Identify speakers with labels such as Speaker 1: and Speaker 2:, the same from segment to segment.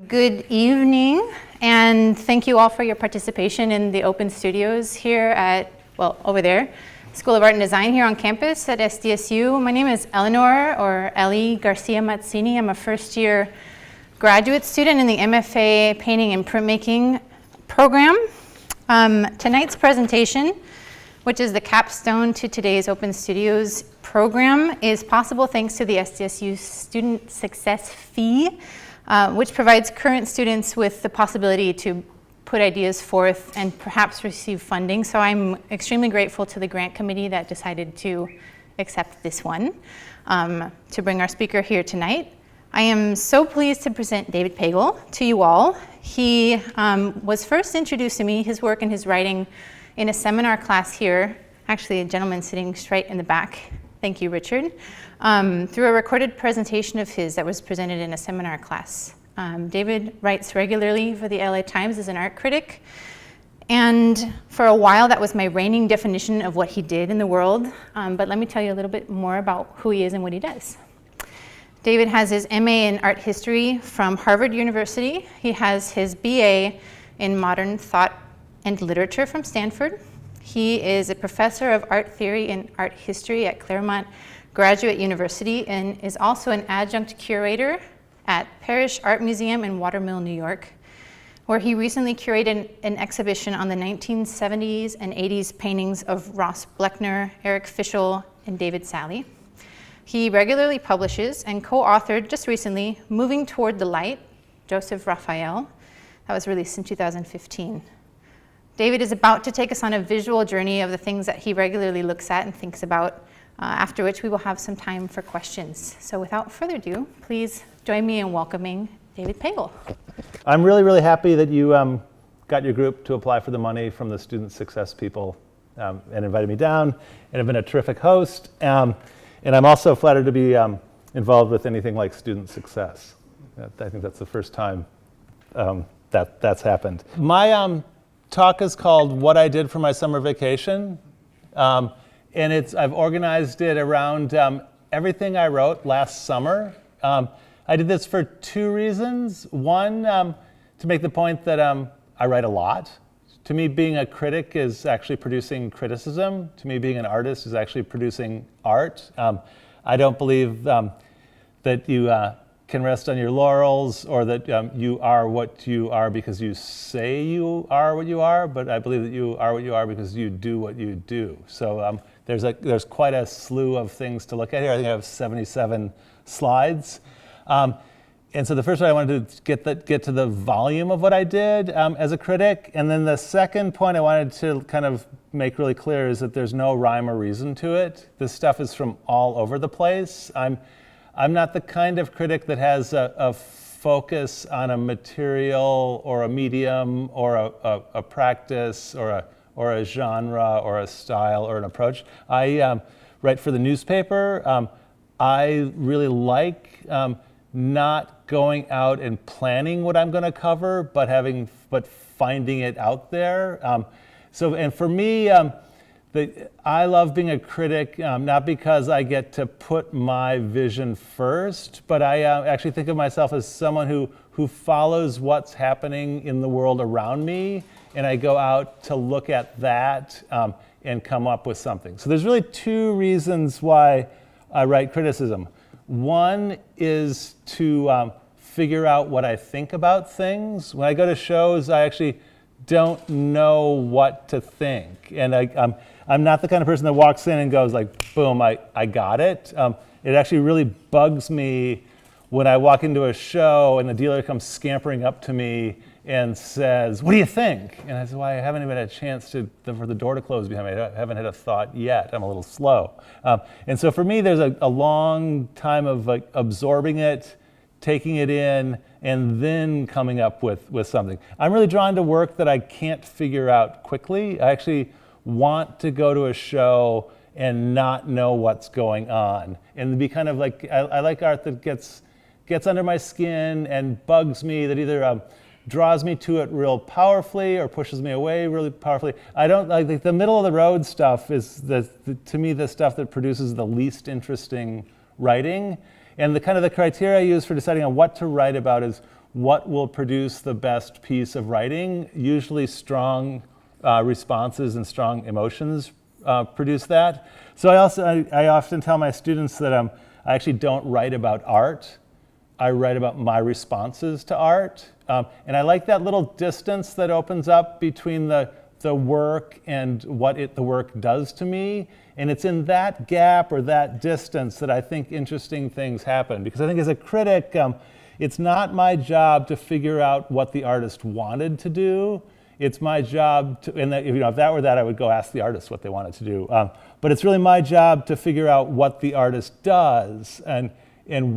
Speaker 1: Good evening, and thank you all for your participation in the open studios here at, well, over there, School of Art and Design here on campus at SDSU. My name is Eleanor, or Ellie Garcia Mazzini. I'm a first-year graduate student in the MFA Painting and Printmaking program. Tonight's presentation, which is the capstone to today's Open Studios program, is possible thanks to the SDSU Student Success Fee, which provides current students with the possibility to put ideas forth and perhaps receive funding. So I'm extremely grateful to the grant committee that decided to accept this one to bring our speaker here tonight. I am so pleased to present David Pagel to you all. He was first introduced to me, his work and his writing, in a seminar class here, actually a gentleman sitting straight in the back. Thank you, Richard. Through a recorded presentation of his that was presented in a seminar class. David writes regularly for the LA Times as an art critic, and for a while that was my reigning definition of what he did in the world, but let me tell you a little bit more about who he is and what he does. David has his MA in art history from Harvard University. He has his BA in modern thought and literature from Stanford. He is a professor of art theory and art history at Claremont Graduate University and is also an adjunct curator at Parrish Art Museum in Watermill, New York, where he recently curated an exhibition on the 1970s and 80s paintings of Ross Bleckner, Eric Fischl, and David Salle. He regularly publishes and co-authored just recently Moving Toward the Light, Joseph Raphael. That was released in 2015. David is about to take us on a visual journey of the things that he regularly looks at and thinks about, after which we will have some time for questions. So without further ado, please join me in welcoming David Pagel.
Speaker 2: I'm really happy that you got your group to apply for the money from the Student Success people and invited me down, and have been a terrific host. And I'm also flattered to be involved with anything like student success. I think that's the first time that's happened. My talk is called What I Did for My Summer Vacation. And I've organized it around everything I wrote last summer. I did this for two reasons. One, to make the point that I write a lot. To me, being a critic is actually producing criticism. To me, being an artist is actually producing art. I don't believe that you can rest on your laurels, or that you are what you are because you say you are what you are, but I believe that you are what you are because you do what you do. So there's quite a slew of things to look at here. I think I have 77 slides. And so the first one, I wanted to get to the volume of what I did as a critic. And then the second point I wanted to kind of make really clear is that there's no rhyme or reason to it. This stuff is from all over the place. I'm not the kind of critic that has a focus on a material or a medium or a practice or a genre or a style or an approach. I write for the newspaper. I really like not going out and planning what I'm going to cover, but finding it out there. And for me, I love being a critic, not because I get to put my vision first, but I actually think of myself as someone who follows what's happening in the world around me, and I go out to look at that and come up with something. So there's really two reasons why I write criticism. One is to figure out what I think about things. When I go to shows, I actually don't know what to think. And I'm not the kind of person that walks in and goes like, boom, I got it. It actually really bugs me when I walk into a show and the dealer comes scampering up to me and says, what do you think? And I say, well, I haven't even had a chance for the door to close behind me. I haven't had a thought yet. I'm a little slow. And so for me, there's a long time of absorbing it, taking it in, and then coming up with something. I'm really drawn to work that I can't figure out quickly. I actually want to go to a show and not know what's going on. And be kind of like, I like art that gets under my skin and bugs me, that either draws me to it real powerfully or pushes me away really powerfully. I don't like the middle of the road stuff is to me the stuff that produces the least interesting writing. And the kind of the criteria I use for deciding on what to write about is what will produce the best piece of writing. Usually strong responses and strong emotions produce that. So I often tell my students that I actually don't write about art. I write about my responses to art. And I like that little distance that opens up between the work and what the work does to me. And it's in that gap or that distance that I think interesting things happen. Because I think as a critic, it's not my job to figure out what the artist wanted to do. It's my job to, and if that were that, I would go ask the artist what they wanted to do. But it's really my job to figure out what the artist does and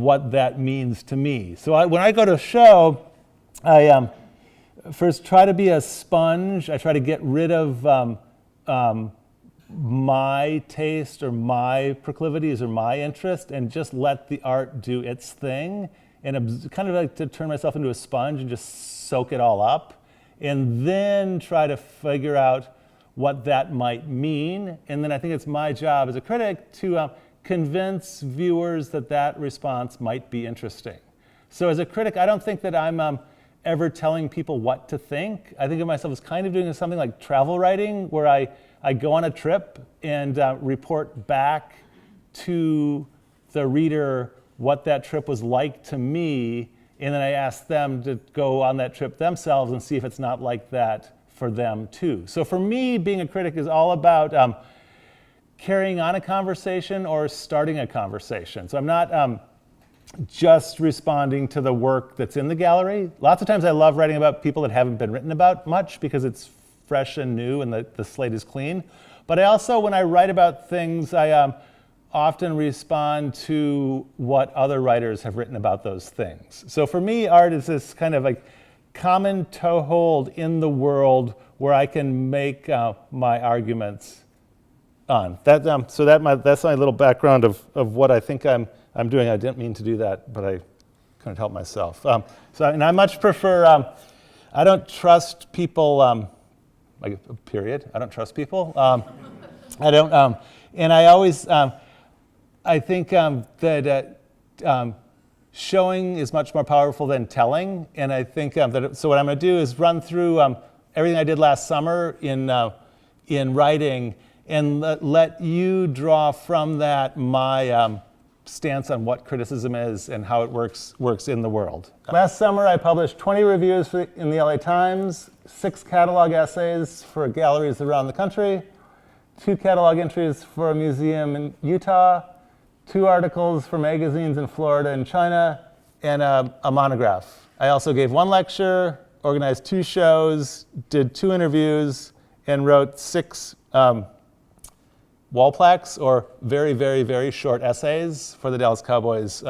Speaker 2: what that means to me. So when I go to a show, I first try to be a sponge. I try to get rid of my taste or my proclivities or my interest and just let the art do its thing, and kind of like to turn myself into a sponge and just soak it all up, and then try to figure out what that might mean. And then I think it's my job as a critic to convince viewers that that response might be interesting. So as a critic, I don't think that I'm ever telling people what to think. I think of myself as kind of doing something like travel writing, where I go on a trip and report back to the reader what that trip was like to me, and then I ask them to go on that trip themselves and see if it's not like that for them too. So for me, being a critic is all about carrying on a conversation or starting a conversation. So I'm not just responding to the work that's in the gallery. Lots of times I love writing about people that haven't been written about much because it's fresh and new and the slate is clean. But I also, when I write about things, I often respond to what other writers have written about those things. So for me, art is this kind of like common toehold in the world where I can make my arguments on. That's my little background of what I think I'm doing. I didn't mean to do that, but I couldn't help myself. And I much prefer, I don't trust people, like period, I don't trust people. I don't, and I always, I think that showing is much more powerful than telling. And I think so what I'm gonna do is run through everything I did last summer in writing and let you draw from that my stance on what criticism is and how it works in the world. Last summer, I published 20 reviews in the LA Times, 6 catalog essays for galleries around the country, 2 catalog entries for a museum in Utah, 2 articles for magazines in Florida and China, and a monograph. I also gave 1 lecture, organized 2 shows, did 2 interviews, and wrote 6 wall plaques, or very, very, very short essays for the Dallas Cowboys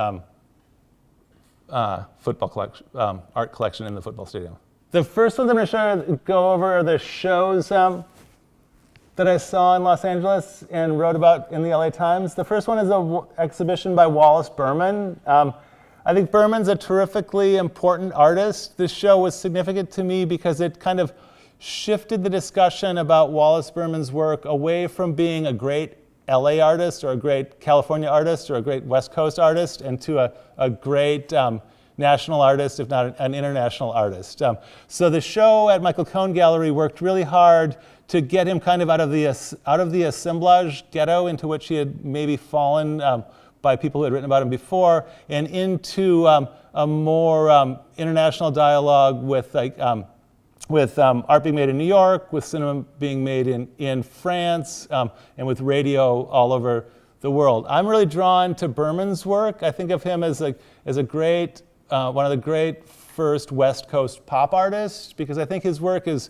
Speaker 2: football collection, art collection in the football stadium. The first ones I'm going to go over are the shows that I saw in Los Angeles and wrote about in the LA Times. The first one is an exhibition by Wallace Berman. I think Berman's a terrifically important artist. This show was significant to me because it kind of shifted the discussion about Wallace Berman's work away from being a great LA artist or a great California artist or a great West Coast artist and to a great national artist, if not an international artist. So the show at Michael Cohn Gallery worked really hard to get him kind of out of the assemblage ghetto into which he had maybe fallen by people who had written about him before, and into a more international dialogue with art being made in New York, with cinema being made in France, and with radio all over the world. I'm really drawn to Berman's work. I think of him as a great, one of the great first West Coast pop artists, because I think his work is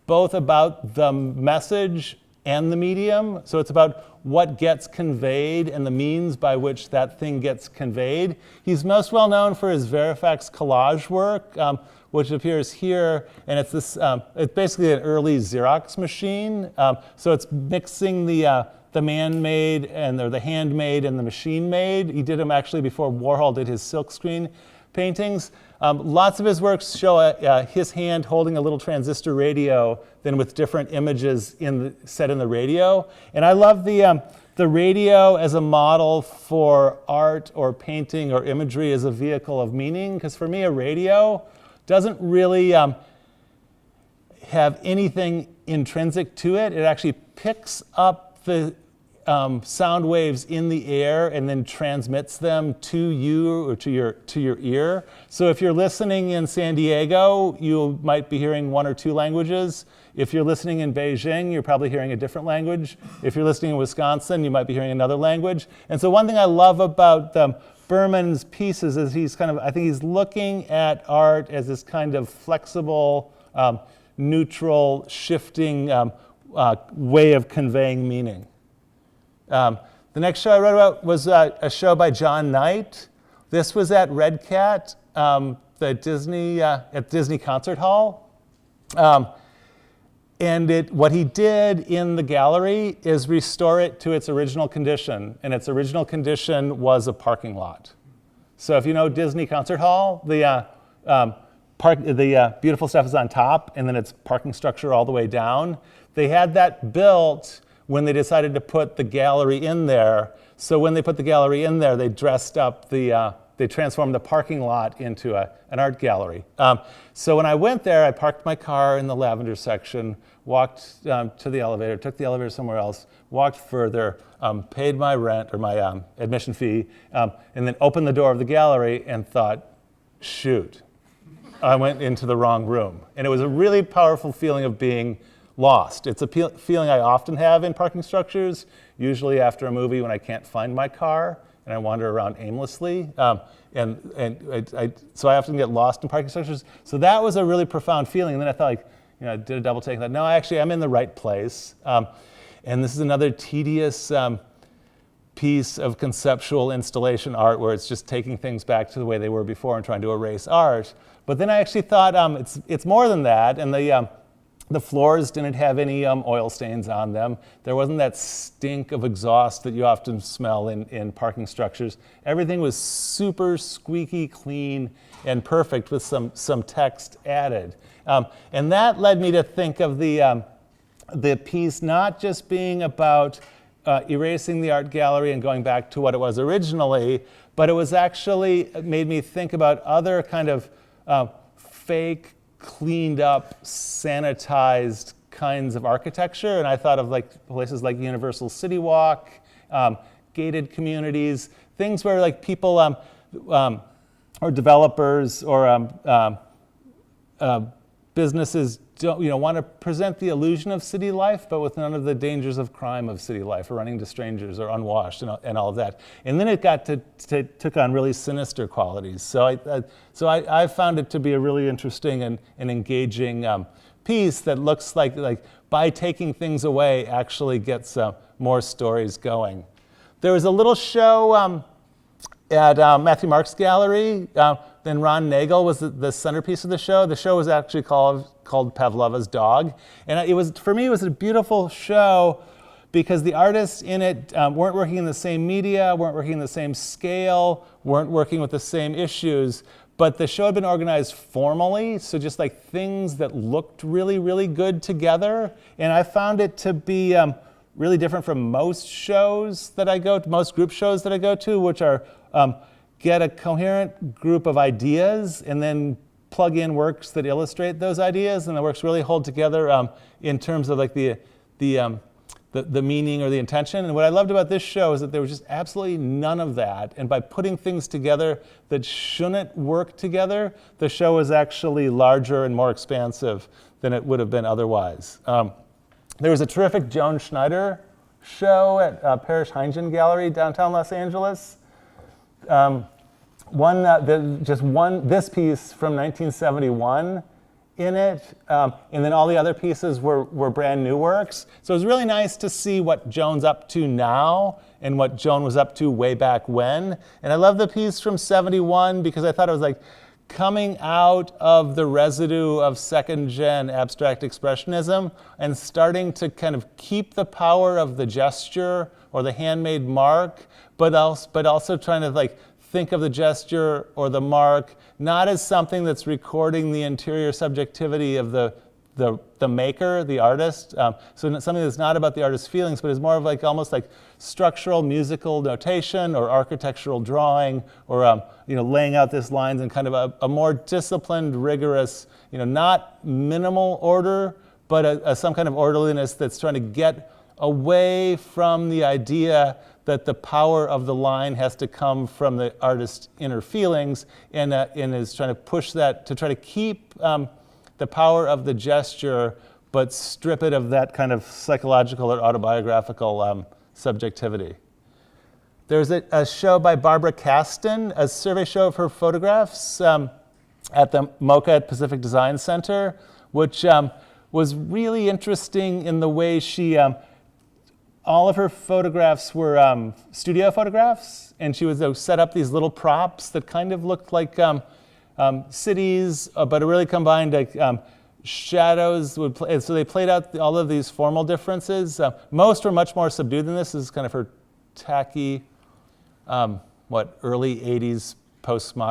Speaker 2: both about the message and the medium. So it's about what gets conveyed and the means by which that thing gets conveyed. He's most well known for his Fax Collage work, which appears here, and it's this. It's basically an early Xerox machine. So it's mixing the man-made or the handmade and the machine-made. He did them actually before Warhol did his silkscreen paintings. Lots of his works show his hand holding a little transistor radio, then with different images set in the radio. And I love the radio as a model for art or painting or imagery as a vehicle of meaning, because for me a radio doesn't really have anything intrinsic to it. It actually picks up the sound waves in the air and then transmits them to you or to your ear. So if you're listening in San Diego, you might be hearing one or two languages. If you're listening in Beijing, you're probably hearing a different language. If you're listening in Wisconsin, you might be hearing another language. And so one thing I love about Berman's pieces is I think he's looking at art as this kind of flexible, neutral, shifting way of conveying meaning. The next show I wrote about was a show by John Knight. This was at Red Cat, at Disney Concert Hall. And what he did in the gallery is restore it to its original condition. And its original condition was a parking lot. So if you know Disney Concert Hall, the beautiful stuff is on top, and then it's parking structure all the way down. They had that built when they decided to put the gallery in there. So when they put the gallery in there, they dressed up they transformed the parking lot into an art gallery. So when I went there, I parked my car in the lavender section, walked to the elevator, took the elevator somewhere else, walked further, paid my rent or my admission fee, and then opened the door of the gallery and thought, shoot, I went into the wrong room. And it was a really powerful feeling of being lost. It's a feeling I often have in parking structures, usually after a movie when I can't find my car and I wander around aimlessly. So I often get lost in parking structures. So that was a really profound feeling. And then I thought, I did a double take and thought, no, actually I'm in the right place. And this is another tedious piece of conceptual installation art where it's just taking things back to the way they were before and trying to erase art. But then I actually thought it's more than that. And the floors didn't have any oil stains on them. There wasn't that stink of exhaust that you often smell in parking structures. Everything was super squeaky clean and perfect with some text added. And that led me to think of the piece not just being about erasing the art gallery and going back to what it was originally, but it made me think about other kind of fake, cleaned up, sanitized kinds of architecture. And I thought of places like Universal City Walk, gated communities, things where people or developers or businesses don't, want to present the illusion of city life, but with none of the dangers of crime of city life, or running to strangers, or unwashed, and all of that. And then it took on really sinister qualities. So I found it to be a really interesting and engaging piece that looks like by taking things away actually gets more stories going. There was a little show at Matthew Mark's gallery. Then Ron Nagel was the centerpiece of the show. The show was actually called Pavlova's Dog. And for me, it was a beautiful show because the artists in it weren't working in the same media, weren't working in the same scale, weren't working with the same issues, but the show had been organized formally, so just things that looked really, really good together. And I found it to be really different from most shows that I go to, most group shows that I go to, which are get a coherent group of ideas and then plug in works that illustrate those ideas, and the works really hold together in terms of the meaning or the intention. And what I loved about this show is that there was just absolutely none of that. And by putting things together that shouldn't work together, the show was actually larger and more expansive than it would have been otherwise. There was a terrific Joan Schneider show at Parrish Heingen Gallery, downtown Los Angeles. This piece from 1971 in it, and then all the other pieces were brand new works. So it was really nice to see what Joan's up to now and what Joan was up to way back when. And I love the piece from 71 because I thought it was coming out of the residue of second-gen abstract expressionism and starting to kind of keep the power of the gesture or the handmade mark, but also trying to think of the gesture or the mark not as something that's recording the interior subjectivity of the the maker, the artist. So something that's not about the artist's feelings, but is more of like almost like structural musical notation or architectural drawing, or laying out these lines in kind of a more disciplined, rigorous, not minimal order, but some kind of orderliness that's trying to get away from the idea that the power of the line has to come from the artist's inner feelings, and is trying to push that to try to keep the power of the gesture, but strip it of that kind of psychological or autobiographical subjectivity. There's a show by Barbara Caston, a survey show of her photographs at the MoCA at Pacific Design Center, which was really interesting in the way she, all of her photographs were studio photographs, and she would set up these little props that kind of looked like cities, but it really combined shadows. So they played out all of these formal differences. Most were much more subdued than this. This is kind of her tacky, early 80s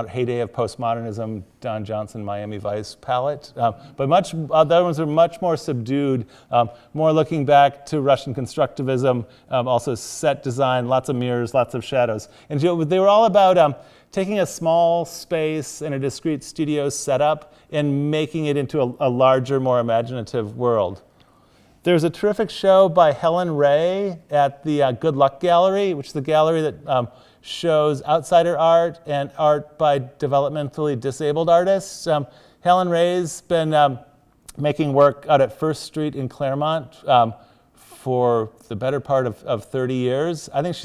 Speaker 2: heyday of postmodernism, Don Johnson, Miami Vice palette. But other ones are much more subdued, more looking back to Russian constructivism, also set design, lots of mirrors, lots of shadows. And they were all about taking a small space in a discrete studio setup and making it into a larger, more imaginative world. There's a terrific show by Helen Ray at the Goodluck Gallery, which is the gallery that shows outsider art and art by developmentally disabled artists. Helen Ray's been making work out at First Street in Claremont for the better part of 30 years. I think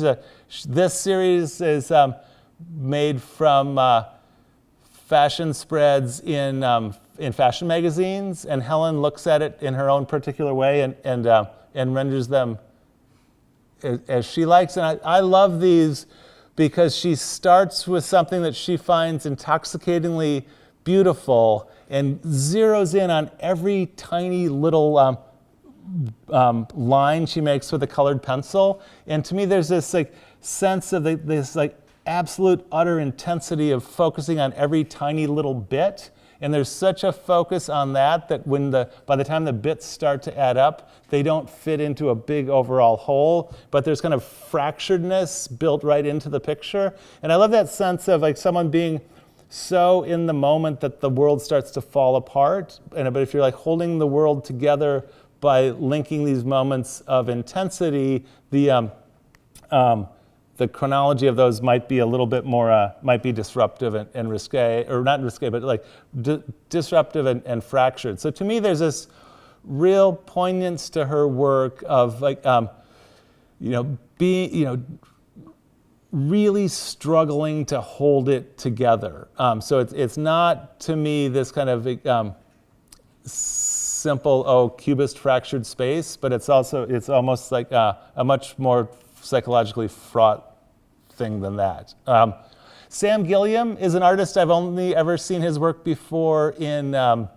Speaker 2: this series is made from fashion spreads in fashion magazines, and Helen looks at it in her own particular way and renders them as she likes. And I love these because she starts with something that she finds intoxicatingly beautiful and zeroes in on every tiny little line she makes with a colored pencil. And to me, there's this sense of this absolute utter intensity of focusing on every tiny little bit. And there's such a focus on that by the time the bits start to add up, they don't fit into a big overall whole, but there's kind of fracturedness built right into the picture. And I love that sense of someone being so in the moment that the world starts to fall apart. But if you're holding the world together by linking these moments of intensity, the chronology of those might be a little bit more, might be disruptive and risque, or not risque, but disruptive and fractured. So to me, there's this real poignance to her work of being, really struggling to hold it together. So it's not, to me, this kind of simple, cubist fractured space, but it's almost like a much more psychologically fraught thing than that. Sam Gilliam is an artist. I've only ever seen his work before in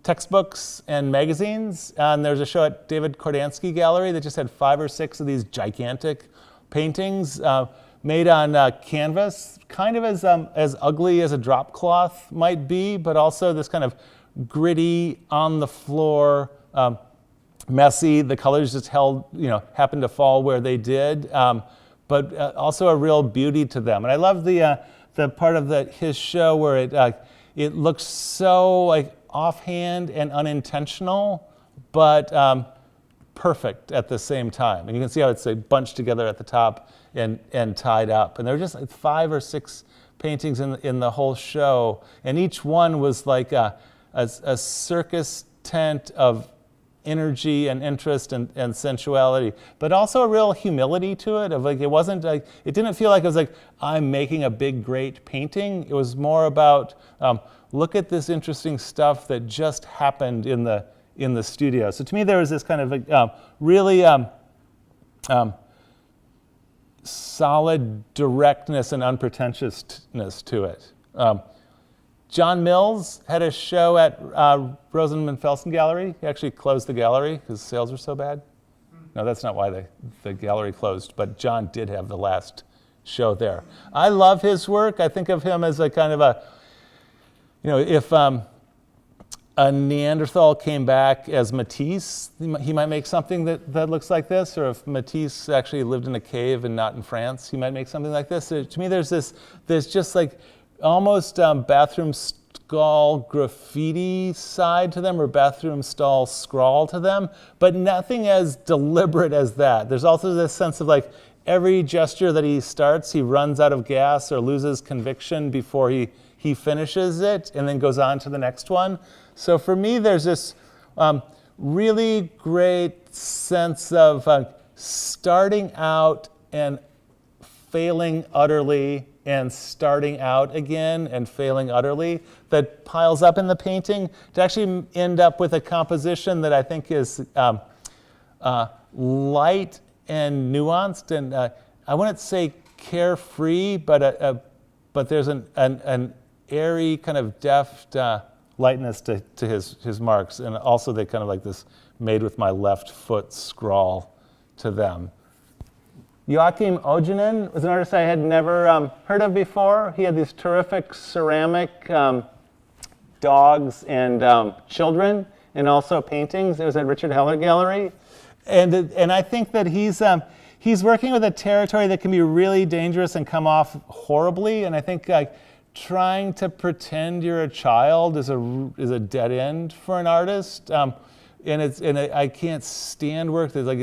Speaker 2: textbooks and magazines. And there's a show at David Kordansky Gallery that just had 5 or 6 of these gigantic paintings made on canvas, kind of as ugly as a drop cloth might be, but also this kind of gritty, on the floor, messy. The colors just happened to fall where they did, but also a real beauty to them. And I love the part of his show where it looks so offhand and unintentional, but perfect at the same time. And you can see how it's bunched together at the top and tied up. And there were just 5 or 6 paintings in the whole show, and each one was like a circus tent of energy and interest and sensuality, but also a real humility to it. It wasn't it didn't feel like it was I'm making a big great painting. It was more about look at this interesting stuff that just happened in the studio. So to me, there was this kind of really solid directness and unpretentiousness to it. John Mills had a show at Rosenman Felsen Gallery. He actually closed the gallery because sales were so bad. No, that's not why the gallery closed, but John did have the last show there. I love his work. I think of him as a kind of if a Neanderthal came back as Matisse, he might make something that looks like this, or if Matisse actually lived in a cave and not in France, he might make something like this. So to me, there's just like almost bathroom stall graffiti side to them, or bathroom stall scrawl to them, but nothing as deliberate as that. There's also this sense of like every gesture that he starts, he runs out of gas or loses conviction before he finishes it and then goes on to the next one. So for me, there's this really great sense of starting out and failing utterly and starting out again and failing utterly that piles up in the painting to actually end up with a composition that I think is light and nuanced, and I wouldn't say carefree, but there's an airy kind of deft lightness to his marks, and also they kind of like this made with my left foot scrawl to them. Joachim Ojanen was an artist I had never heard of before. He had these terrific ceramic dogs and children, and also paintings. It was at Richard Heller Gallery. And I think that he's working with a territory that can be really dangerous and come off horribly. And I think trying to pretend you're a child is a dead end for an artist. I can't stand work that like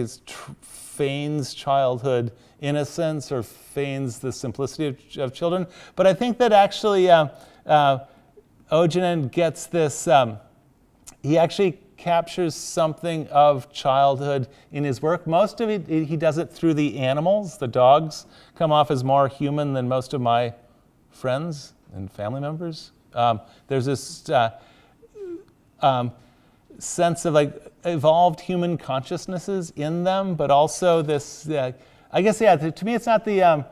Speaker 2: feigns childhood innocence or feigns the simplicity of children. But I think that actually Ojanen gets this. He actually captures something of childhood in his work. Most of it, he does it through the animals. The dogs come off as more human than most of my friends and family members. There's this sense of like evolved human consciousnesses in them, but also this, I guess, yeah, to me it's not the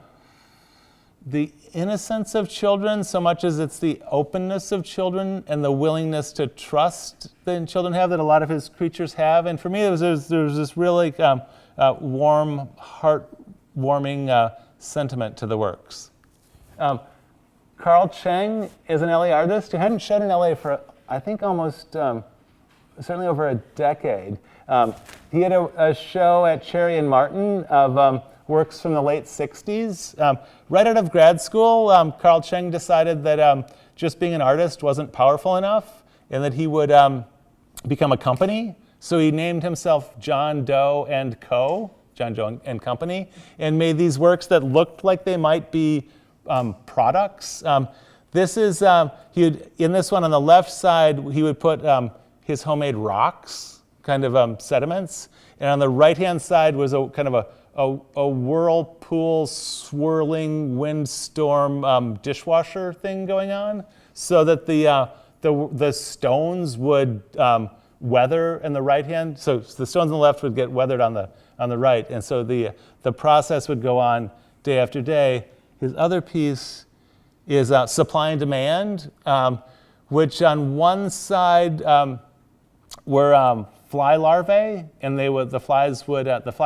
Speaker 2: innocence of children so much as it's the openness of children and the willingness to trust that children have that a lot of his creatures have. And for me, there was this really warm, heart-warming sentiment to the works. Carl Chang is an LA artist who hadn't shown in LA for, I think, almost certainly over a decade. He had a show at Cherry and Martin of works from the late 60s. Right out of grad school, Carl Chang decided that just being an artist wasn't powerful enough and that he would become a company. So he named himself John Doe and Co., John Doe and Company, and made these works that looked like they might be products. This is, in this one on the left side, he would put his homemade rocks, kind of sediments, and on the right-hand side was a kind of a whirlpool, swirling windstorm dishwasher thing going on, so that the stones would weather in the right hand. So the stones on the left would get weathered on the right, and so the process would go on day after day. His other piece is Supply and Demand, which on one side were fly larvae, and the fly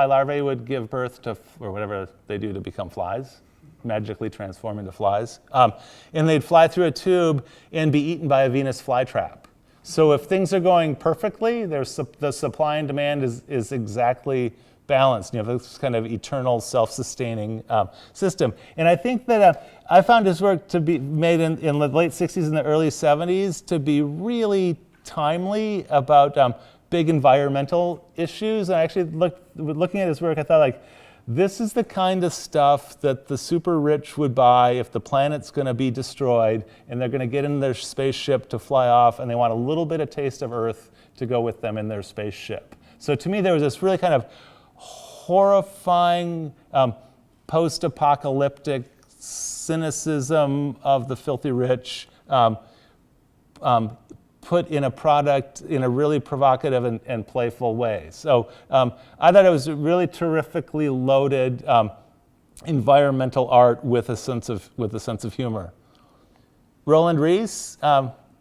Speaker 2: larvae would give birth to, or whatever they do to become flies, magically transform into flies. And they'd fly through a tube and be eaten by a Venus flytrap. So if things are going perfectly, the supply and demand is exactly balanced. You have this kind of eternal self-sustaining system. And I think that I found his work to be made in the late 60s and the early 70s to be really timely about big environmental issues. And I actually looking at his work, I thought, like, this is the kind of stuff that the super rich would buy if the planet's going to be destroyed and they're going to get in their spaceship to fly off and they want a little bit of taste of Earth to go with them in their spaceship. So to me, there was this really kind of horrifying post-apocalyptic cynicism of the filthy rich put in a product in a really provocative and playful way. So I thought it was really terrifically loaded environmental art with a sense of humor. Roland Rees,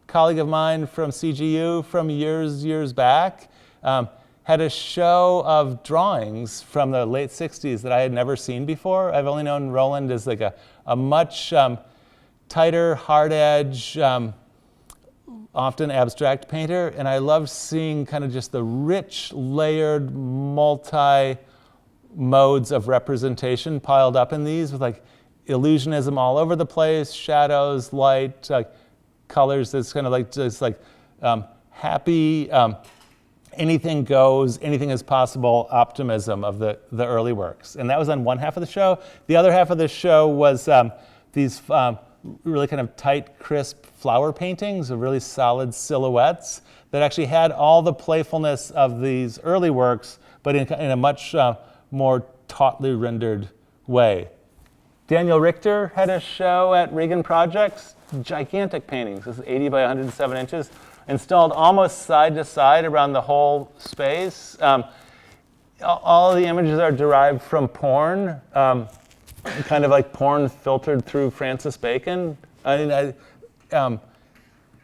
Speaker 2: colleague of mine from CGU from years back, had a show of drawings from the late 60s that I had never seen before. I've only known Roland as like a much tighter, hard edge, often abstract painter, and I loved seeing kind of just the rich, layered, multi-modes of representation piled up in these with like illusionism all over the place, shadows, light, colors that's kind of like just like happy, anything goes, anything is possible optimism of the early works. And that was on one half of the show. The other half of the show was these really kind of tight, crisp flower paintings of really solid silhouettes that actually had all the playfulness of these early works, but in a much more tautly rendered way. Daniel Richter had a show at Regan Projects, gigantic paintings. This is 80 by 107 inches, installed almost side to side around the whole space. All of the images are derived from porn, kind of like porn filtered through Francis Bacon. I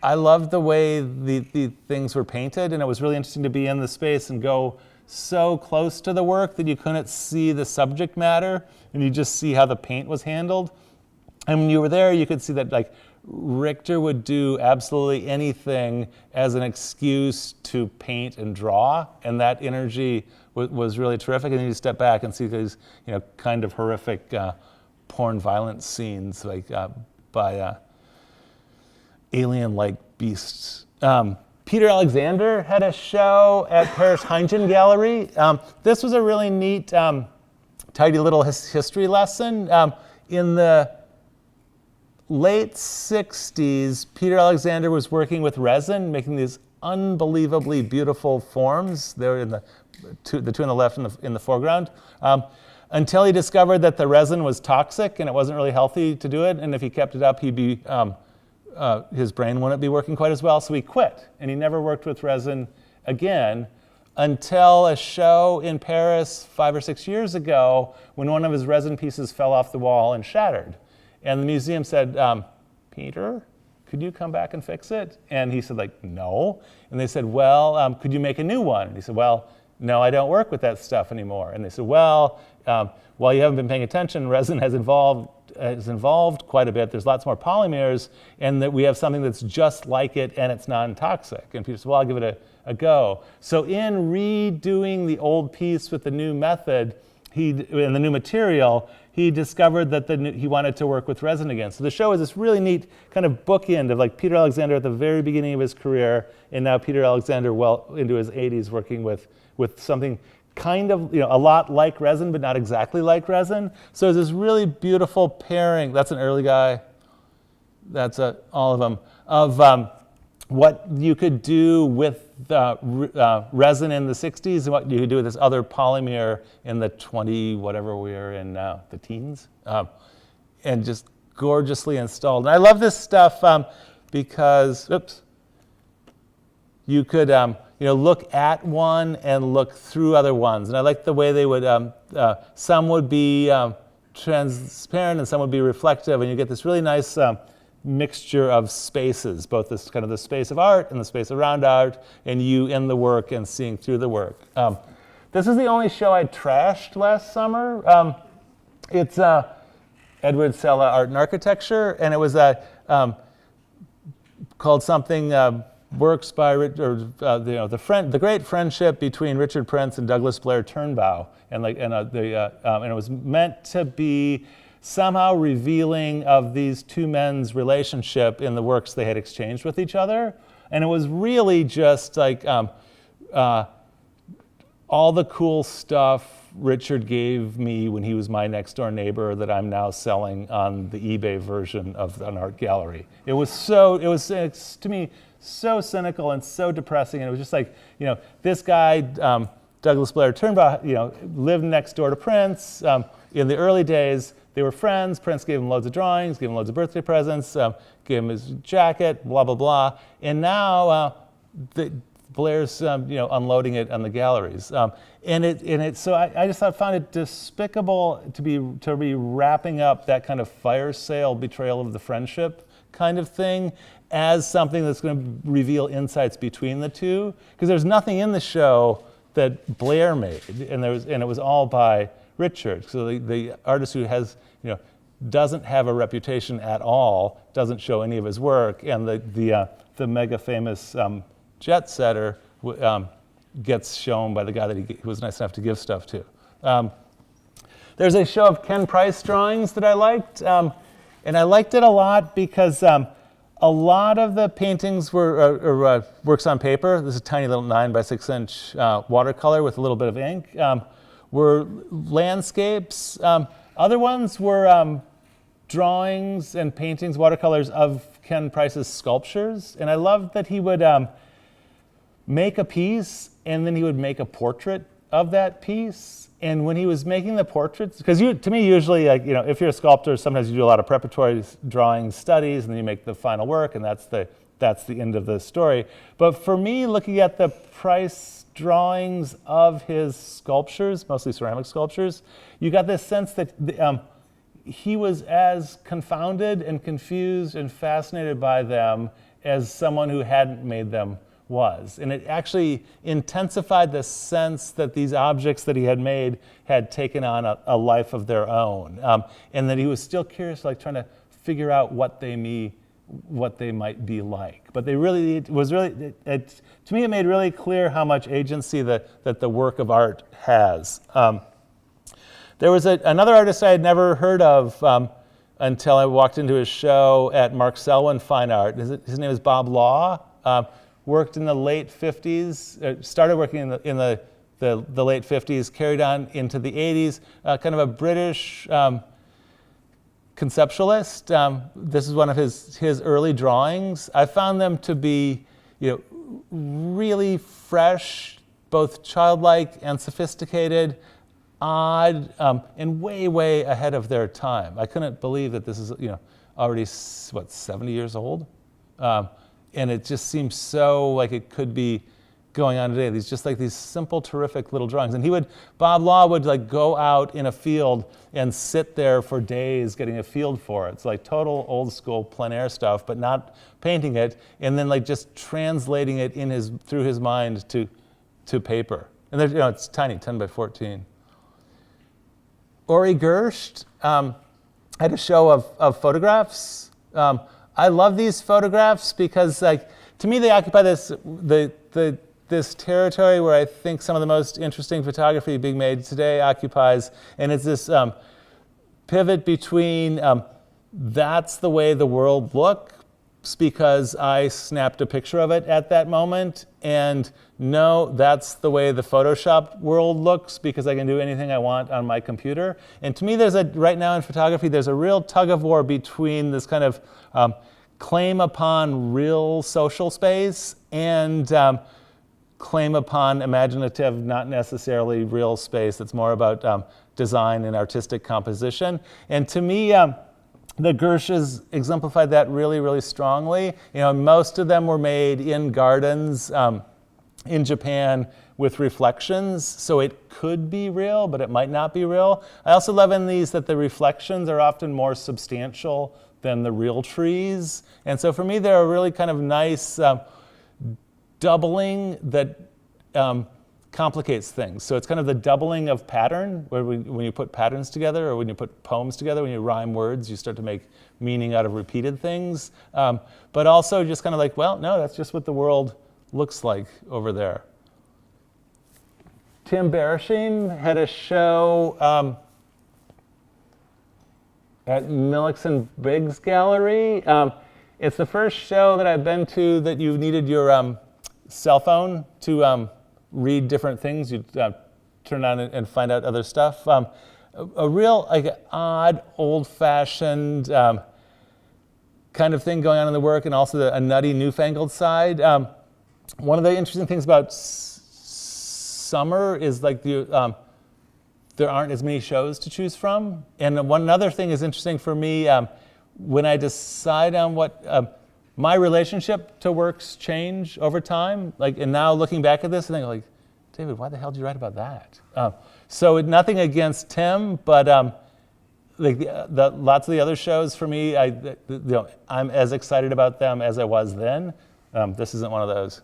Speaker 2: loved the way the things were painted, and it was really interesting to be in the space and go so close to the work that you couldn't see the subject matter, and you just see how the paint was handled. And when you were there, you could see that like Richter would do absolutely anything as an excuse to paint and draw, and that energy was really terrific. And then you step back and see these, kind of horrific porn violence scenes like by alien-like beasts. Peter Alexander had a show at Paris Heingen Gallery. This was a really neat, tidy little history lesson. In the late 60s, Peter Alexander was working with resin, making these unbelievably beautiful forms. They're in the two on the left in the foreground. Until he discovered that the resin was toxic and it wasn't really healthy to do it. And if he kept it up, he'd be his brain wouldn't be working quite as well, so he quit. And he never worked with resin again until a show in Paris 5 or 6 years ago when one of his resin pieces fell off the wall and shattered. And the museum said, Peter, could you come back and fix it? And he said, no. And they said, well, could you make a new one? And he said, well, no, I don't work with that stuff anymore. And they said, well, while you haven't been paying attention, resin has evolved quite a bit. There's lots more polymers, and that we have something that's just like it, and it's non-toxic. And Peter said, well, I'll give it a go. So in redoing the old piece with the new method, and the new material, he discovered that he wanted to work with resin again. So the show is this really neat kind of bookend of like Peter Alexander at the very beginning of his career, and now Peter Alexander well into his 80s working with something kind of, a lot like resin, but not exactly like resin. So it's this really beautiful pairing. That's an early guy. That's all of them. Of what you could do with resin in the 60s and what you could do with this other polymer in the 20, whatever we're in now, the teens. And just gorgeously installed. And I love this stuff because, you could look at one and look through other ones. And I like the way they would, some would be transparent and some would be reflective, and you get this really nice mixture of spaces, both this kind of the space of art and the space around art, and you in the work and seeing through the work. This is the only show I trashed last summer. It's Edward Sella Art and Architecture, and it was called something Works by the great friendship between Richard Prince and Douglas Blair Turnbow, and it was meant to be somehow revealing of these two men's relationship in the works they had exchanged with each other, and it was really just like all the cool stuff Richard gave me when he was my next door neighbor that I'm now selling on the eBay version of an art gallery. It was to me so cynical and so depressing, and it was just like, this guy, Douglas Blair Turnbow, lived next door to Prince. In the early days, they were friends. Prince gave him loads of drawings, gave him loads of birthday presents, gave him his jacket, blah, blah, blah. And now Blair's unloading it on the galleries. So I just found it despicable to be wrapping up that kind of fire sale betrayal of the friendship kind of thing as something that's going to reveal insights between the two, because there's nothing in the show that Blair made, and it was all by Richard. So the artist who has doesn't have a reputation at all, doesn't show any of his work, and the the mega famous jet setter gets shown by the guy that he was nice enough to give stuff to. There's a show of Ken Price drawings that I liked, and I liked it a lot because a lot of the paintings were works on paper. This is a tiny little 9 by 6 inch watercolor with a little bit of ink. Were landscapes. Other ones were drawings and paintings, watercolors of Ken Price's sculptures. And I loved that he would make a piece and then he would make a portrait of that piece. And when he was making the portraits, because to me usually, like, you know, if you're a sculptor, sometimes you do a lot of preparatory drawing studies and then you make the final work, and that's the end of the story. But for me, looking at the Price drawings of his sculptures, mostly ceramic sculptures, you got this sense that he was as confounded and confused and fascinated by them as someone who hadn't made them was. And it actually intensified the sense that these objects that he had made had taken on a life of their own, and that he was still curious, like trying to figure out what they might be like. But to me, it made really clear how much agency that the work of art has. There was another artist I had never heard of until I walked into his show at Mark Selwyn Fine Art. His name is Bob Law. Worked in the late 50s, started working in the late 50s, carried on into the 80s, kind of a British conceptualist. This is one of his early drawings. I found them to be, really fresh, both childlike and sophisticated, odd, and way, way ahead of their time. I couldn't believe that this is, already 70 years old. And it just seems so like it could be going on today. These simple, terrific little drawings. And Bob Law would like go out in a field and sit there for days getting a field for it. It's like total old school plein air stuff, but not painting it, and then like just translating it through his mind to paper. And there's, it's tiny, 10 by 14. Ori Gersht had a show of photographs. I love these photographs because, like, to me, they occupy this territory where I think some of the most interesting photography being made today occupies, and it's this pivot between that's the way the world looks because I snapped a picture of it at that moment, and no, that's the way the Photoshop world looks because I can do anything I want on my computer. And to me, right now in photography, there's a real tug of war between this kind of claim upon real social space and claim upon imaginative, not necessarily real space. That's more about design and artistic composition. And to me, the Gershes exemplified that really, really strongly. Most of them were made in gardens in Japan with reflections, so it could be real, but it might not be real. I also love in these that the reflections are often more substantial than the real trees. And so for me, they're a really kind of nice doubling that complicates things. So it's kind of the doubling of pattern, where when you put patterns together or when you put poems together, when you rhyme words, you start to make meaning out of repeated things. But also just kind of like, well, no, that's just what the world looks like over there. Tim Bereshim had a show at Milliken Briggs Gallery. It's the first show that I've been to that you needed your cell phone to read different things. You turn on and find out other stuff. A real odd, old-fashioned kind of thing going on in the work, and also a nutty, newfangled side. One of the interesting things about summer is like there aren't as many shows to choose from. And one other thing is interesting for me when I decide on what my relationship to works change over time. And now looking back at this and thinking, like, David, why the hell did you write about that? So nothing against Tim, but lots of the other shows for me, I'm as excited about them as I was then. This isn't one of those.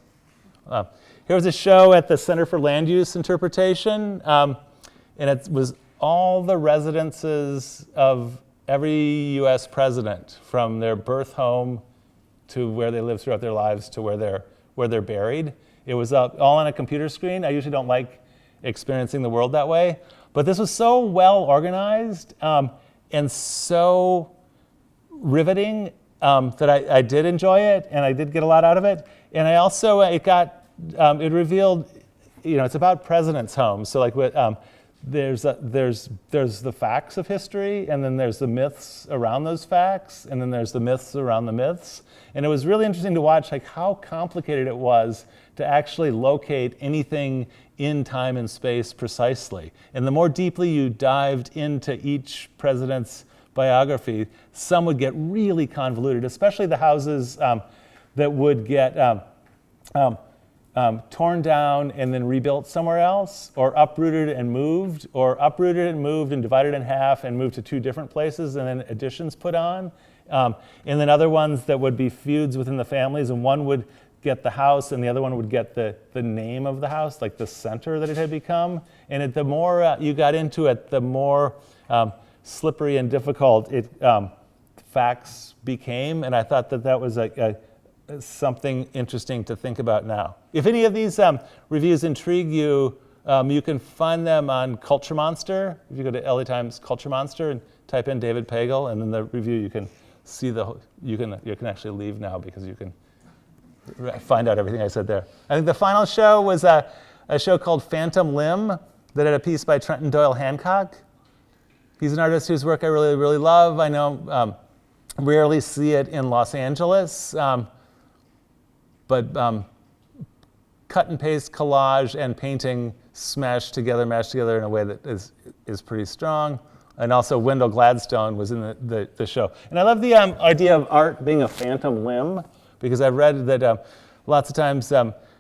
Speaker 2: Here was a show at the Center for Land Use Interpretation, and it was all the residences of every U.S. president, from their birth home to where they live throughout their lives to where they're buried. It was all on a computer screen. I usually don't like experiencing the world that way, but this was so well organized and so riveting that I did enjoy it, and I did get a lot out of it. And I also it revealed, it's about presidents' homes. So like there's the facts of history, and then there's the myths around those facts, and then there's the myths around the myths. And it was really interesting to watch like how complicated it was to actually locate anything in time and space precisely. And the more deeply you dived into each president's biography, some would get really convoluted, especially the houses that would get torn down and then rebuilt somewhere else, or uprooted and moved, and divided in half and moved to two different places and then additions put on. And then other ones that would be feuds within the families, and one would get the house and the other one would get the name of the house, like the center that it had become. And the more you got into it, the more slippery and difficult facts became. And I thought that was something interesting to think about now. If any of these reviews intrigue you, you can find them on Culture Monster. If you go to LA Times Culture Monster and type in David Pagel, and then the review, you can see you can actually leave now because you can find out everything I said there. I think the final show was a show called Phantom Limb that had a piece by Trenton Doyle Hancock. He's an artist whose work I really, really love. I know rarely see it in Los Angeles, but cut and paste collage and painting mashed together in a way that is pretty strong. And also Wendell Gladstone was in the show. And I love the idea of art being a phantom limb, because I've read that lots of times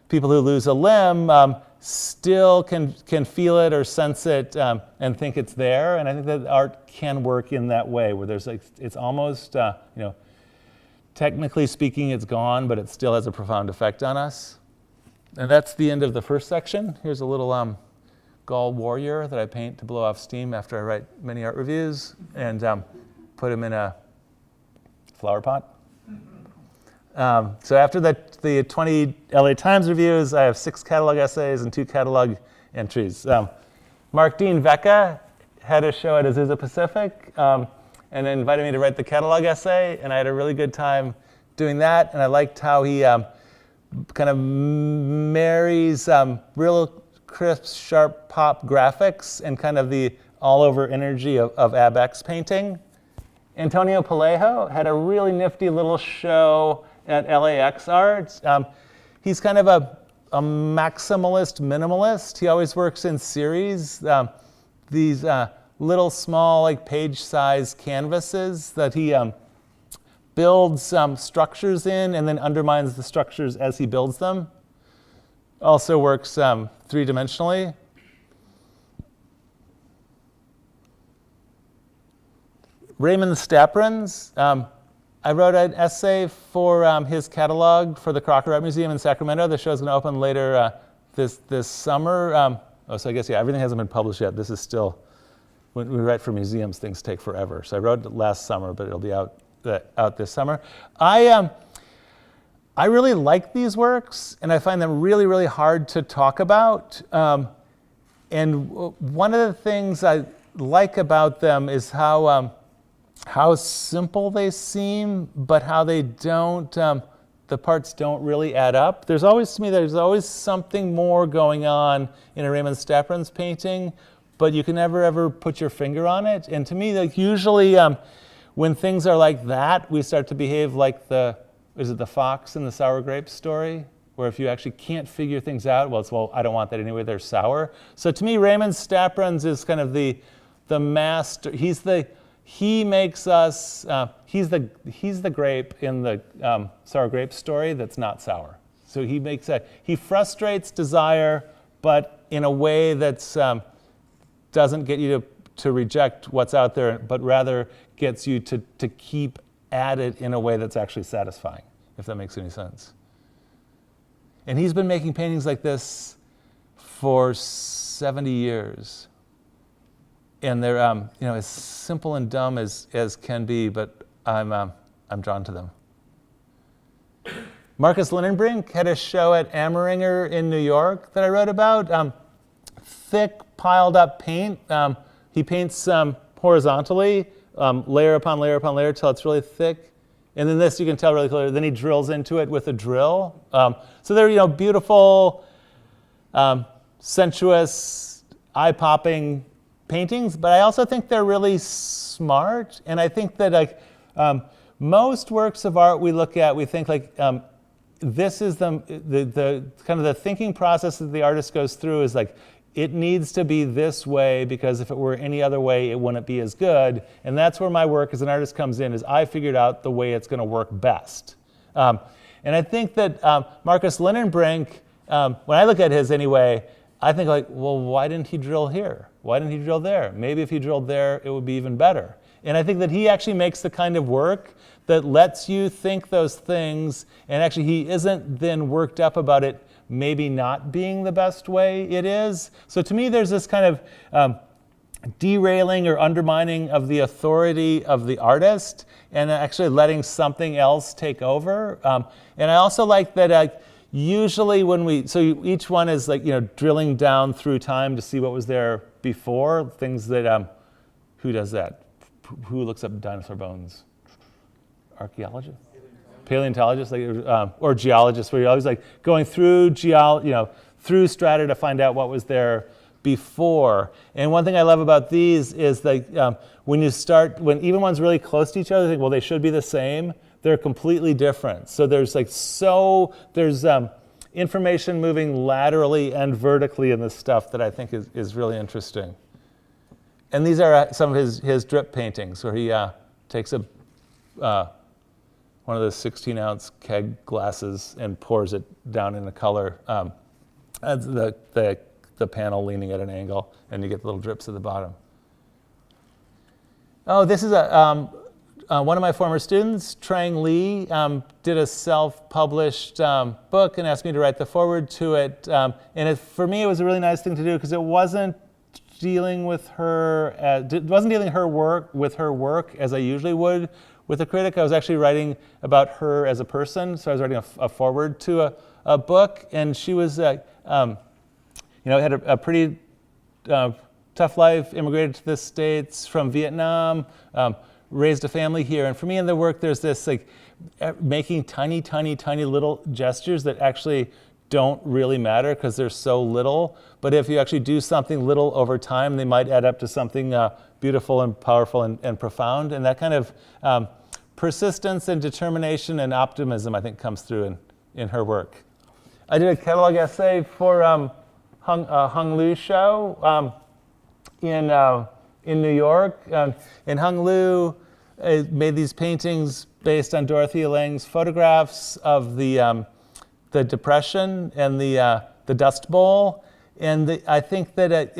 Speaker 2: people who lose a limb still can feel it or sense it and think it's there. And I think that art can work in that way, where there's it's almost, technically speaking, it's gone, but it still has a profound effect on us. And that's the end of the first section. Here's a little Gaul warrior that I paint to blow off steam after I write many art reviews, and put him in a flower pot. So after the 20 LA Times reviews, I have 6 catalog essays and 2 catalog entries. Mark Dean Vecca had a show at Azusa Pacific and invited me to write the catalog essay, and I had a really good time doing that. And I liked how he kind of marries real crisp, sharp pop graphics and kind of the all-over energy of AbX painting. Antonio Palejo had a really nifty little show at LAX Arts. He's kind of a maximalist minimalist. He always works in series. These little small, like page-sized canvases that he builds structures in and then undermines the structures as he builds them. Also works three-dimensionally. Raymond Staprins. I wrote an essay for his catalog for the Crocker Art Museum in Sacramento. The show's going to open later this summer. So I guess, yeah, everything hasn't been published yet. This is still, when we write for museums, things take forever. So I wrote it last summer, but it'll be out this summer. I really like these works, and I find them really, really hard to talk about. And one of the things I like about them is how simple they seem, but how they don't, the parts don't really add up. There's always something more going on in a Raymond Staprins painting, but you can never ever put your finger on it. And to me, like usually when things are like that, we start to behave like is it the fox in the sour grapes story? Where if you actually can't figure things out, well, I don't want that anyway, they're sour. So to me, Raymond Staprins is kind of the master. He makes us, he's the grape in the sour grape story that's not sour. So he frustrates desire, but in a way that's doesn't get you to reject what's out there, but rather gets you to keep at it in a way that's actually satisfying, if that makes any sense. And he's been making paintings like this for 70 years. And they're as simple and dumb as can be, but I'm drawn to them. Marcus Lindenbrink had a show at Ameringer in New York that I wrote about. Thick, piled up paint. He paints horizontally, layer upon layer upon layer, till it's really thick. And then this you can tell really clearly. Then he drills into it with a drill. So they're beautiful, sensuous, eye-popping paintings. But I also think they're really smart. And I think that most works of art we look at, we think this is the kind of the thinking process that the artist goes through is it needs to be this way because if it were any other way, it wouldn't be as good. And that's where my work as an artist comes in, is I figured out the way it's going to work best. And I think that Marcus Lindenbrink, when I look at his anyway, I think well, why didn't he drill here? Why didn't he drill there? Maybe if he drilled there, it would be even better. And I think that he actually makes the kind of work that lets you think those things, and actually he isn't then worked up about it maybe not being the best way it is. So to me, there's this kind of derailing or undermining of the authority of the artist and actually letting something else take over. And I also like that usually so each one is drilling down through time to see what was there before, things that, who does that? Who looks up dinosaur bones? Archaeologists? Paleontologists, or geologists, where you're always going through through strata to find out what was there before. And one thing I love about these is when even one's really close to each other, think, well, they should be the same. They're completely different. So there's information moving laterally and vertically in this stuff that I think is really interesting. And these are some of his drip paintings, where he takes one of those 16-ounce keg glasses and pours it down in a color. The panel leaning at an angle, and you get the little drips at the bottom. Oh, this is one of my former students, Chang Lee, did a self-published book and asked me to write the foreword to it. For me, it was a really nice thing to do because it wasn't dealing with her with her work as I usually would with a critic. I was actually writing about her as a person, so I was writing a foreword to a book, and she was, had a pretty tough life, immigrated to the States from Vietnam, raised a family here. And for me in the work, there's this making tiny, tiny, tiny little gestures that actually don't really matter because they're so little. But if you actually do something little over time, they might add up to something beautiful and powerful and profound. And that kind of persistence and determination and optimism, I think, comes through in her work. I did a catalog essay for Huntley show in New York. And Huntley made these paintings based on Dorothea Lange's photographs of the Depression and the Dust Bowl. And I think that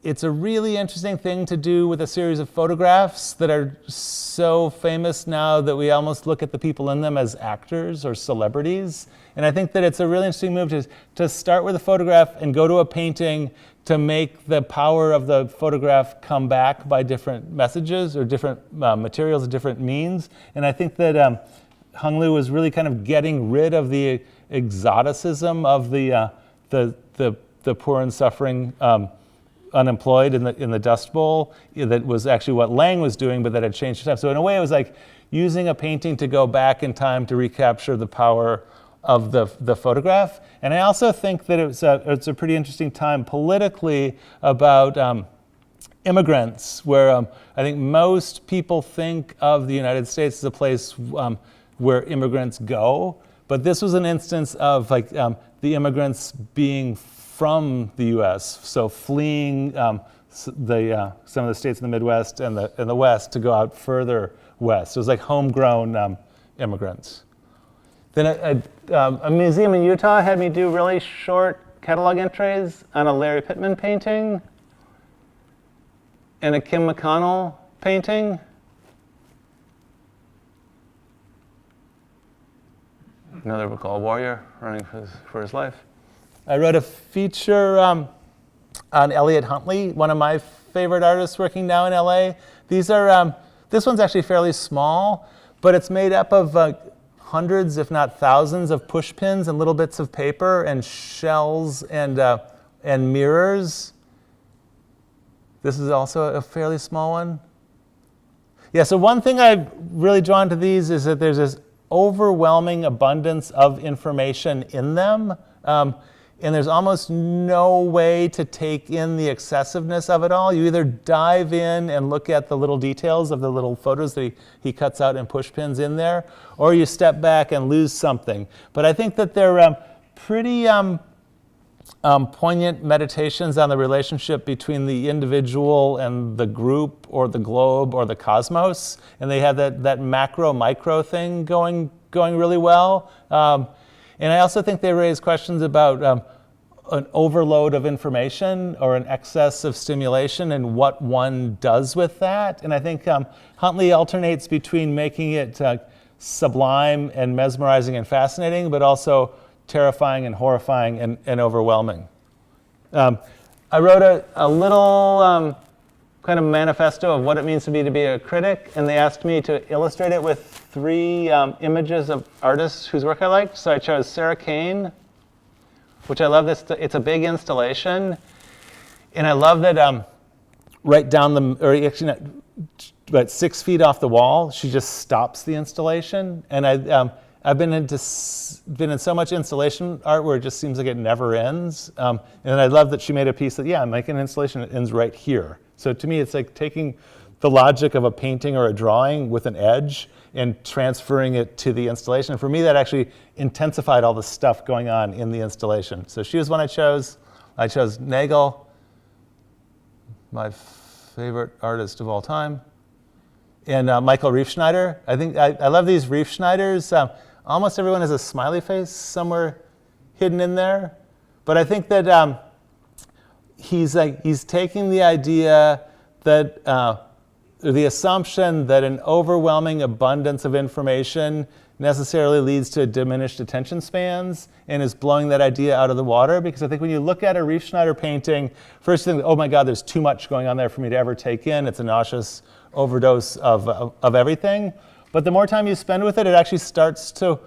Speaker 2: it's a really interesting thing to do with a series of photographs that are so famous now that we almost look at the people in them as actors or celebrities. And I think that it's a really interesting move to start with a photograph and go to a painting to make the power of the photograph come back by different messages or different materials, different means. And I think that Huntley was really kind of getting rid of the exoticism of the poor and suffering unemployed in the Dust Bowl. That was actually what Lange was doing, but that had changed stuff. So in a way, it was like using a painting to go back in time to recapture the power of the photograph. And I also think that it's a pretty interesting time politically about immigrants, where I think most people think of the United States as a place where immigrants go. But this was an instance of the immigrants being from the U.S., so fleeing some of the states in the Midwest and the West to go out further west. It was like homegrown immigrants. Then a museum in Utah had me do really short catalog entries on a Larry Pittman painting and a Kim McConnell painting. Another book called Warrior, running for his life. I wrote a feature on Elliot Huntley, one of my favorite artists working now in LA. These are, this one's actually fairly small, but it's made up of hundreds, if not thousands, of pushpins and little bits of paper and shells and mirrors. This is also a fairly small one. Yeah, so one thing I've really drawn to these is that there's this overwhelming abundance of information in them. And there's almost no way to take in the excessiveness of it all. You either dive in and look at the little details of the little photos that he cuts out and pushpins in there, or you step back and lose something. But I think that they're pretty poignant meditations on the relationship between the individual and the group or the globe or the cosmos. And they have that macro-micro thing going really well. And I also think they raise questions about an overload of information or an excess of stimulation and what one does with that. And I think Huntley alternates between making it sublime and mesmerizing and fascinating, but also terrifying and horrifying and overwhelming. I wrote a little kind of manifesto of what it means to be a critic, and they asked me to illustrate it with 3 images of artists whose work I liked. So I chose Sarah Kane, which I love. It's a big installation, and I love that right down or actually not, about 6 feet off the wall, she just stops the installation. And I've been in so much installation art where it just seems like it never ends. And I love that she made a piece that, I'm making an installation that ends right here. So to me, it's like taking the logic of a painting or a drawing with an edge and transferring it to the installation. For me, that actually intensified all the stuff going on in the installation. So she was one I chose. I chose Nagel, my favorite artist of all time, and Michael Riefschneider. I think I love these Riefschneiders. Almost everyone has a smiley face somewhere hidden in there, but I think that he's taking the idea that the assumption that an overwhelming abundance of information necessarily leads to diminished attention spans, and is blowing that idea out of the water. Because I think when you look at a Riefschneider painting, first you think, oh my God, there's too much going on there for me to ever take in. It's a nauseous overdose of everything. But the more time you spend with it, it actually starts to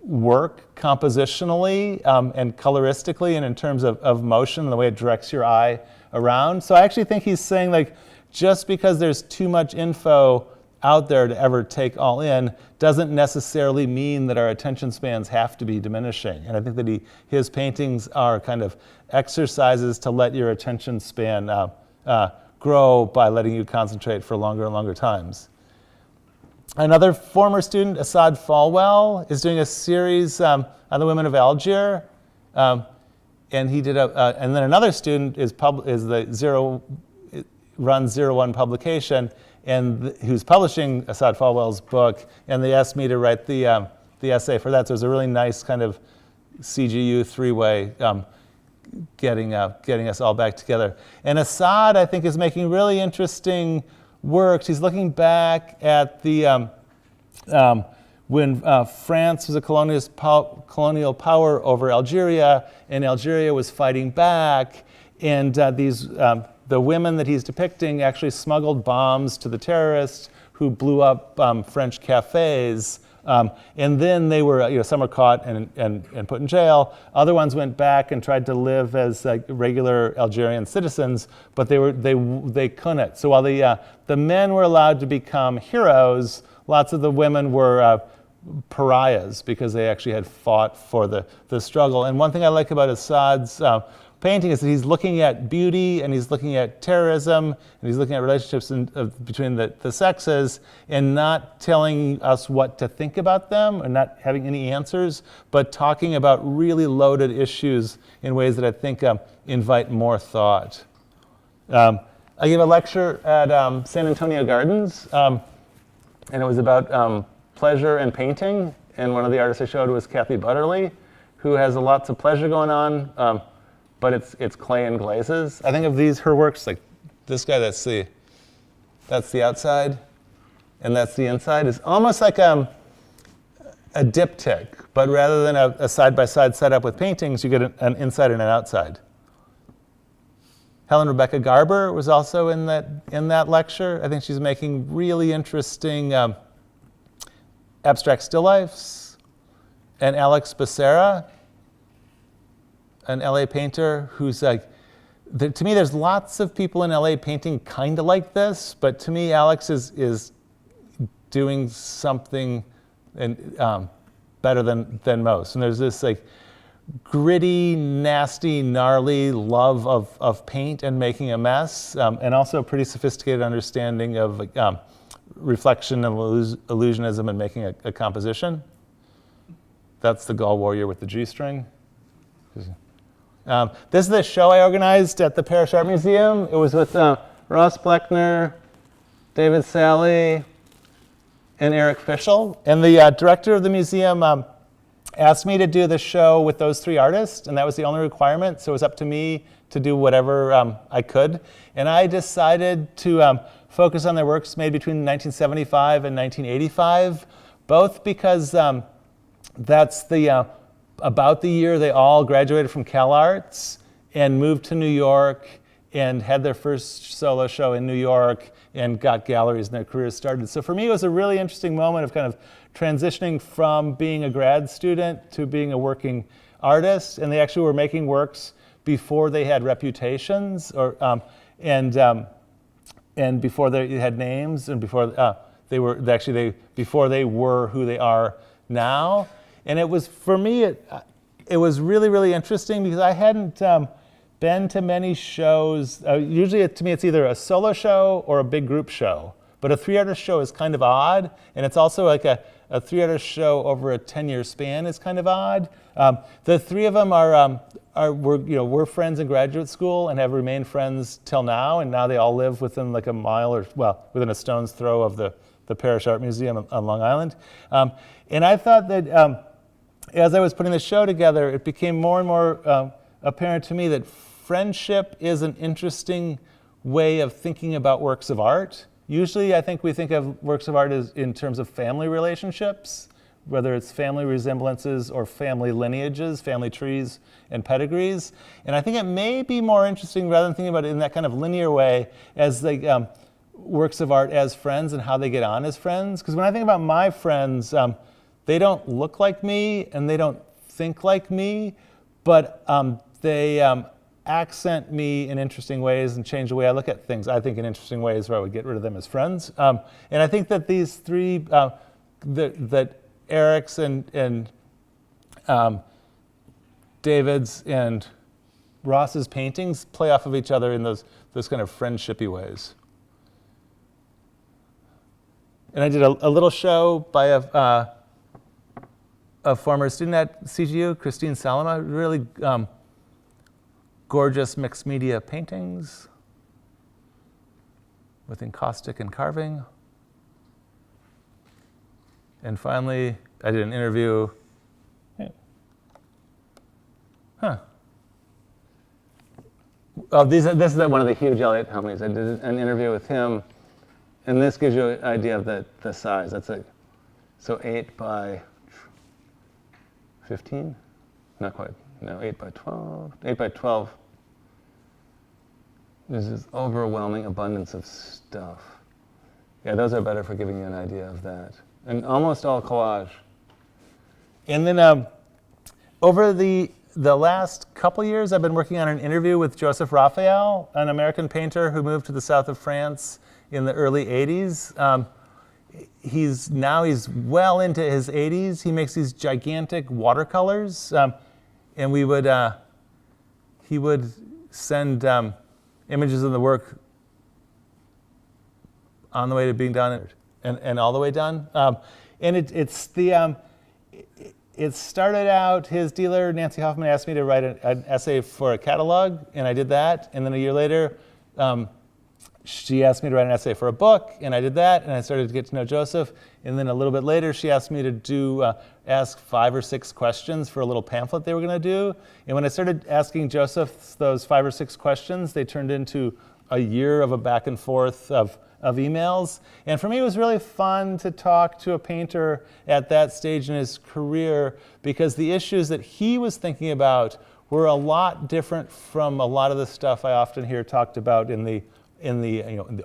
Speaker 2: work compositionally and coloristically and in terms of motion and the way it directs your eye around. So I actually think he's saying, like, just because there's too much info out there to ever take all in doesn't necessarily mean that our attention spans have to be diminishing. And I think that his paintings are kind of exercises to let your attention span grow by letting you concentrate for longer and longer times. Another former student, Assad Falwell, is doing a series on the women of Algiers. And he did and then another student runs 01 publication, and who's publishing Assad Falwell's book, and they asked me to write the essay for that. So it was a really nice kind of CGU 3-way getting us all back together. And Assad, I think, is making really interesting works. He's looking back at the when France was a colonial power over Algeria, and Algeria was fighting back, and the women that he's depicting actually smuggled bombs to the terrorists who blew up French cafes. And then they were, some were caught and put in jail. Other ones went back and tried to live as regular Algerian citizens, but they couldn't. So while the men were allowed to become heroes, lots of the women were pariahs because they actually had fought for the struggle. And one thing I like about Assad's painting is that he's looking at beauty, and he's looking at terrorism, and he's looking at relationships between the sexes, and not telling us what to think about them, and not having any answers, but talking about really loaded issues in ways that I think invite more thought. I gave a lecture at San Antonio Gardens, and it was about pleasure and painting, and one of the artists I showed was Kathy Butterly, who has lots of pleasure going on, but it's clay and glazes. I think of her works like this guy. That's the outside, and that's the inside. It's almost like a diptych, but rather than a side-by-side setup with paintings, you get an inside and an outside. Helen Rebecca Garber was also in that lecture. I think she's making really interesting abstract still lifes, and Alex Becerra, an LA painter who's like, to me, there's lots of people in LA painting kind of like this, but to me, Alex is doing something better than most. And there's this like gritty, nasty, gnarly love of paint and making a mess, and also a pretty sophisticated understanding of reflection and illusionism and making a composition. That's the Gull Warrior with the G-string. This is the show I organized at the Parish Art Museum. It was with Ross Bleckner, David Sally, and Eric Fischel. And the director of the museum asked me to do the show with those three artists, and that was the only requirement. So it was up to me to do whatever I could. And I decided to focus on their works made between 1975 and 1985, both because that's the about the year they all graduated from CalArts and moved to New York and had their first solo show in New York and got galleries and their careers started. So for me, it was a really interesting moment of kind of transitioning from being a grad student to being a working artist. And they actually were making works before they had reputations, or and before they had names, and before before they were who they are now. And it was, for me, it was really, really interesting because I hadn't been to many shows. Usually, to me, it's either a solo show or a big group show. But a three-artist show is kind of odd, and it's also like a three-artist show over a 10-year span is kind of odd. The three of them were friends in graduate school and have remained friends till now, and now they all live within like a mile or, well, within a stone's throw of the Parish Art Museum on Long Island. And I thought that as I was putting the show together, it became more and more apparent to me that friendship is an interesting way of thinking about works of art. Usually, I think we think of works of art as in terms of family relationships, whether it's family resemblances or family lineages, family trees and pedigrees. And I think it may be more interesting, rather than thinking about it in that kind of linear way, as like works of art as friends and how they get on as friends. Because when I think about my friends, they don't look like me and they don't think like me, but they accent me in interesting ways and change the way I look at things, I think, in interesting ways where I would get rid of them as friends. And I think that these three, that Eric's and David's and Ross's paintings play off of each other in those kind of friendshipy ways. And I did a little show by a former student at CGU, Christine Salama, really gorgeous mixed media paintings with encaustic and carving. And finally, I did an interview. Oh, this is one of the huge Elliott homies. I did an interview with him, and this gives you an idea of the size. That's so 8 by 15? Not quite. No, 8 by 12. 8 by 12. There's this overwhelming abundance of stuff. Yeah, those are better for giving you an idea of that. And almost all collage. And then over the last couple years, I've been working on an interview with Joseph Raphael, an American painter who moved to the south of France in the early 80s. He's well into his 80s. He makes these gigantic watercolors, and he would send images of the work on the way to being done and all the way done. And it started out, his dealer, Nancy Hoffman, asked me to write an essay for a catalog, and I did that. And then a year later, she asked me to write an essay for a book, and I did that, and I started to get to know Joseph. And then a little bit later, she asked me to ask 5 or 6 questions for a little pamphlet they were going to do. And when I started asking Joseph those 5 or 6 questions, they turned into a year of a back and forth of emails. And for me, it was really fun to talk to a painter at that stage in his career, because the issues that he was thinking about were a lot different from a lot of the stuff I often hear talked about in the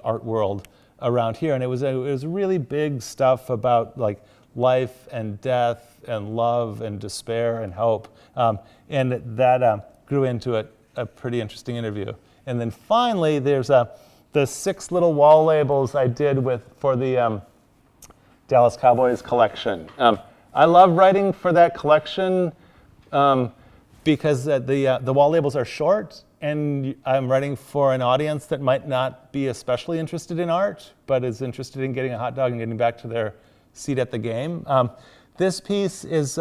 Speaker 2: art world around here. And it was really big stuff about like life and death and love and despair and hope. And that grew into a pretty interesting interview. And then finally, there's the 6 little wall labels I did for the Dallas Cowboys collection. I love writing for that collection because the wall labels are short, and I'm writing for an audience that might not be especially interested in art, but is interested in getting a hot dog and getting back to their seat at the game. This piece is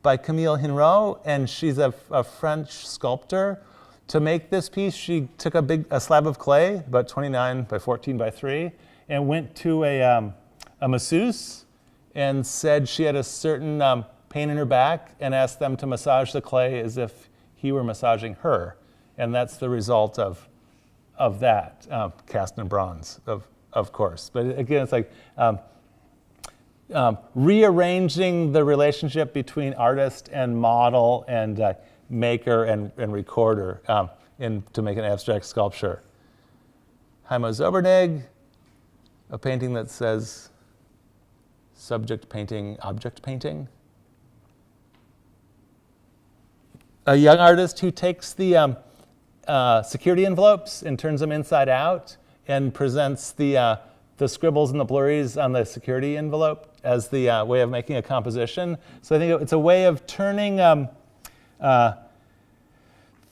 Speaker 2: by Camille Hinrot, and she's a French sculptor. To make this piece, she took a slab of clay, about 29 by 14 by 3, and went to a masseuse and said she had a certain pain in her back and asked them to massage the clay as if he were massaging her. And that's the result of that, cast in bronze, of course. But again, it's like rearranging the relationship between artist and model and maker and recorder to make an abstract sculpture. Heimo Zobernig, a painting that says subject painting, object painting. A young artist who takes the security envelopes and turns them inside out and presents the scribbles and the blurries on the security envelope as the way of making a composition. So I think it's a way of turning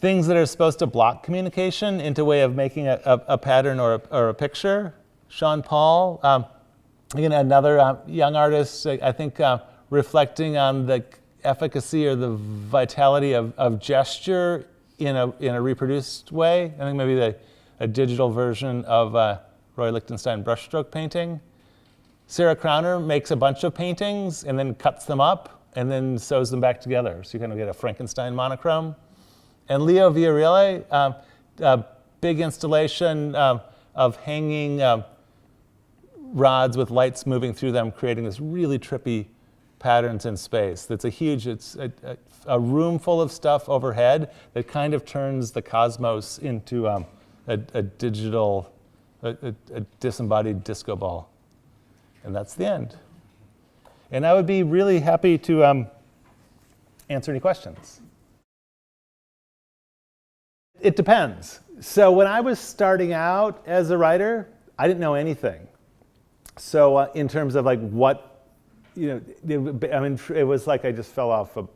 Speaker 2: things that are supposed to block communication into a way of making a pattern or a picture. Sean Paul, again, another young artist, I think reflecting on the efficacy or the vitality of gesture in a reproduced way. I think maybe a digital version of Roy Lichtenstein brushstroke painting. Sarah Crowner makes a bunch of paintings and then cuts them up and then sews them back together. So you kind of get a Frankenstein monochrome. And Leo Villarreal, a big installation of hanging rods with lights moving through them, creating this really trippy patterns in space. That's it's a room full of stuff overhead that kind of turns the cosmos into a digital, a disembodied disco ball. And that's the end. And I would be really happy to answer any questions. It depends. So when I was starting out as a writer, I didn't know anything. So in terms of like what, it was like I just fell off a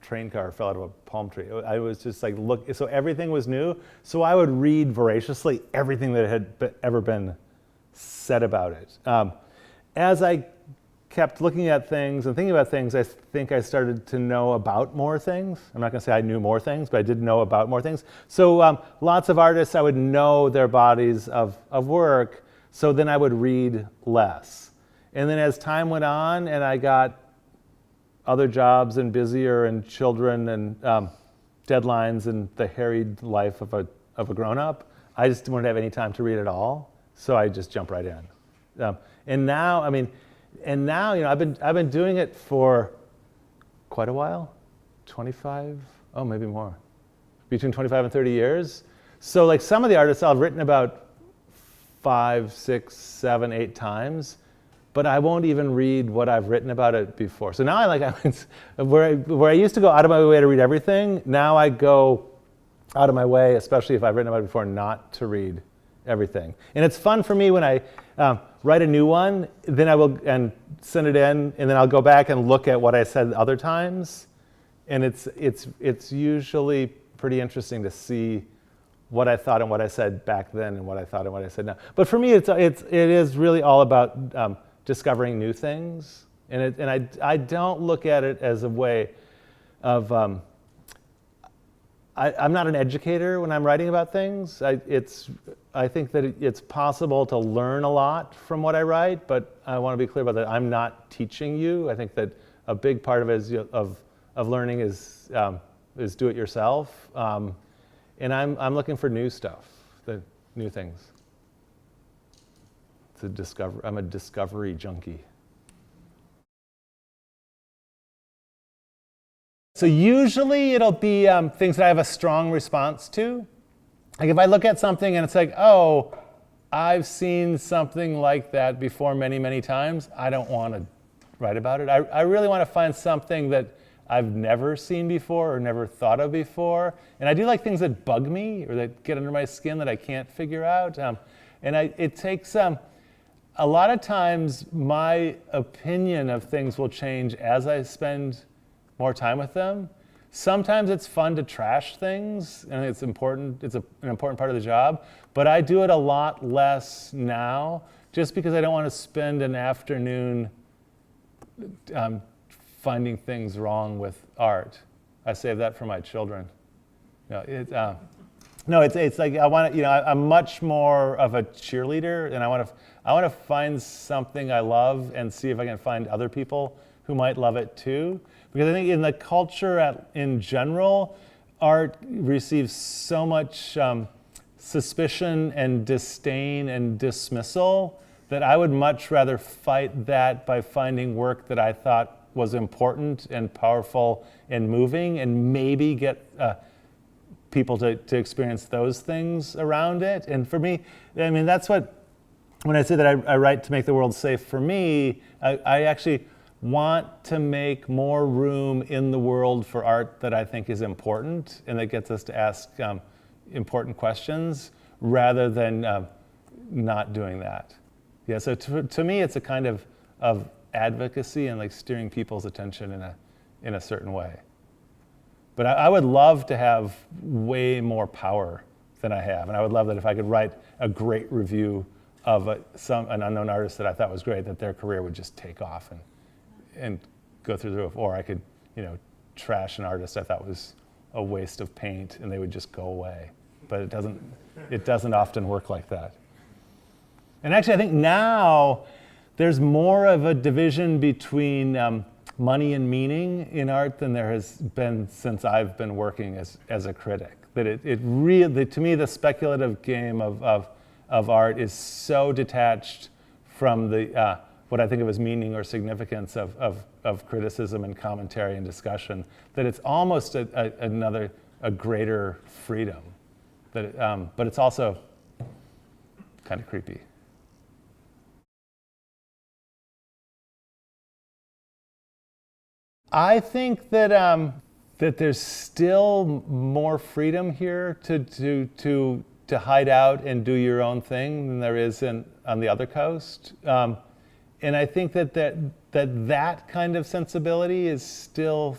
Speaker 2: train car, fell out of a palm tree. I was just like, so everything was new. So I would read voraciously everything that had ever been said about it. As I kept looking at things and thinking about things, I think I started to know about more things. I'm not going to say I knew more things, but I did know about more things. So lots of artists, I would know their bodies of work, so then I would read less. And then as time went on and I got other jobs and busier and children and deadlines and the harried life of a grown-up, I just didn't have any time to read at all. So I just jumped right in. And now, I've been doing it for quite a while, 25, maybe more, between 25 and 30 years. So like some of the artists I've written about 5, 6, 7, 8 times, but I won't even read what I've written about it before. So now where I used to go out of my way to read everything, now I go out of my way, especially if I've written about it before, not to read everything. And it's fun for me when I write a new one, then I will and send it in, and then I'll go back and look at what I said other times, and it's usually pretty interesting to see what I thought and what I said back then and what I thought and what I said now. But for me, it is really all about discovering new things, and I don't look at it as a way of I'm not an educator when I'm writing about things. I think that it's possible to learn a lot from what I write, but I want to be clear about that. I'm not teaching you. I think that a big part of it of learning is do it yourself, and I'm looking for new stuff, the new things. I'm a discovery junkie. So usually it'll be things that I have a strong response to. Like if I look at something and it's like, I've seen something like that before many, many times, I don't want to write about it. I really want to find something that I've never seen before or never thought of before. And I do like things that bug me or that get under my skin that I can't figure out. It takes, a lot of times my opinion of things will change as I spend more time with them. Sometimes it's fun to trash things, and it's important. It's an important part of the job. But I do it a lot less now, just because I don't want to spend an afternoon finding things wrong with art. I save that for my children. It's like I want to. I'm much more of a cheerleader, and I want to find something I love and see if I can find other people who might love it too. Because I think in the culture in general, art receives so much suspicion and disdain and dismissal that I would much rather fight that by finding work that I thought was important and powerful and moving, and maybe get people to experience those things around it. And for me, I mean, that's what, when I say that I write to make the world safe for me, I actually want to make more room in the world for art that I think is important and that gets us to ask important questions rather than not doing that. Yeah, so to me, it's a kind of advocacy and like steering people's attention in a certain way. But I would love to have way more power than I have, and I would love that if I could write a great review of an unknown artist that I thought was great, that their career would just take off and go through the roof. Or I could, trash an artist I thought was a waste of paint and they would just go away. But it doesn't often work like that. And actually, I think now there's more of a division between money and meaning in art than there has been since I've been working as a critic. That it really, to me, the speculative game of art is so detached from the what I think of as meaning or significance of criticism and commentary and discussion, that it's almost a greater freedom. But it's also kind of creepy. I think that there's still more freedom here to hide out and do your own thing than there is on the other coast. And I think that kind of sensibility is still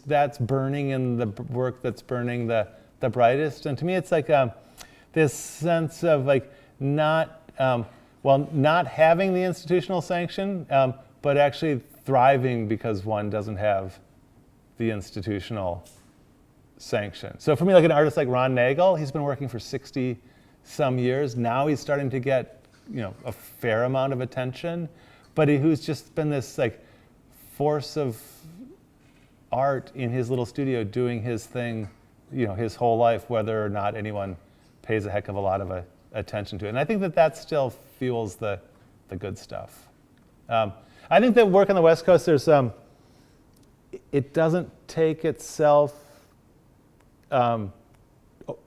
Speaker 2: that's burning in the work that's burning the brightest. And to me, it's like this sense of like not having the institutional sanction, but actually thriving because one doesn't have the institutional sanction. So for me, like an artist like Ron Nagel, he's been working for 60 some years. Now he's starting to get a fair amount of attention, but who's just been this like force of art in his little studio doing his thing, his whole life, whether or not anyone pays a heck of a lot of attention to it. And I think that still fuels the good stuff. I think that work on the West Coast, it doesn't take itself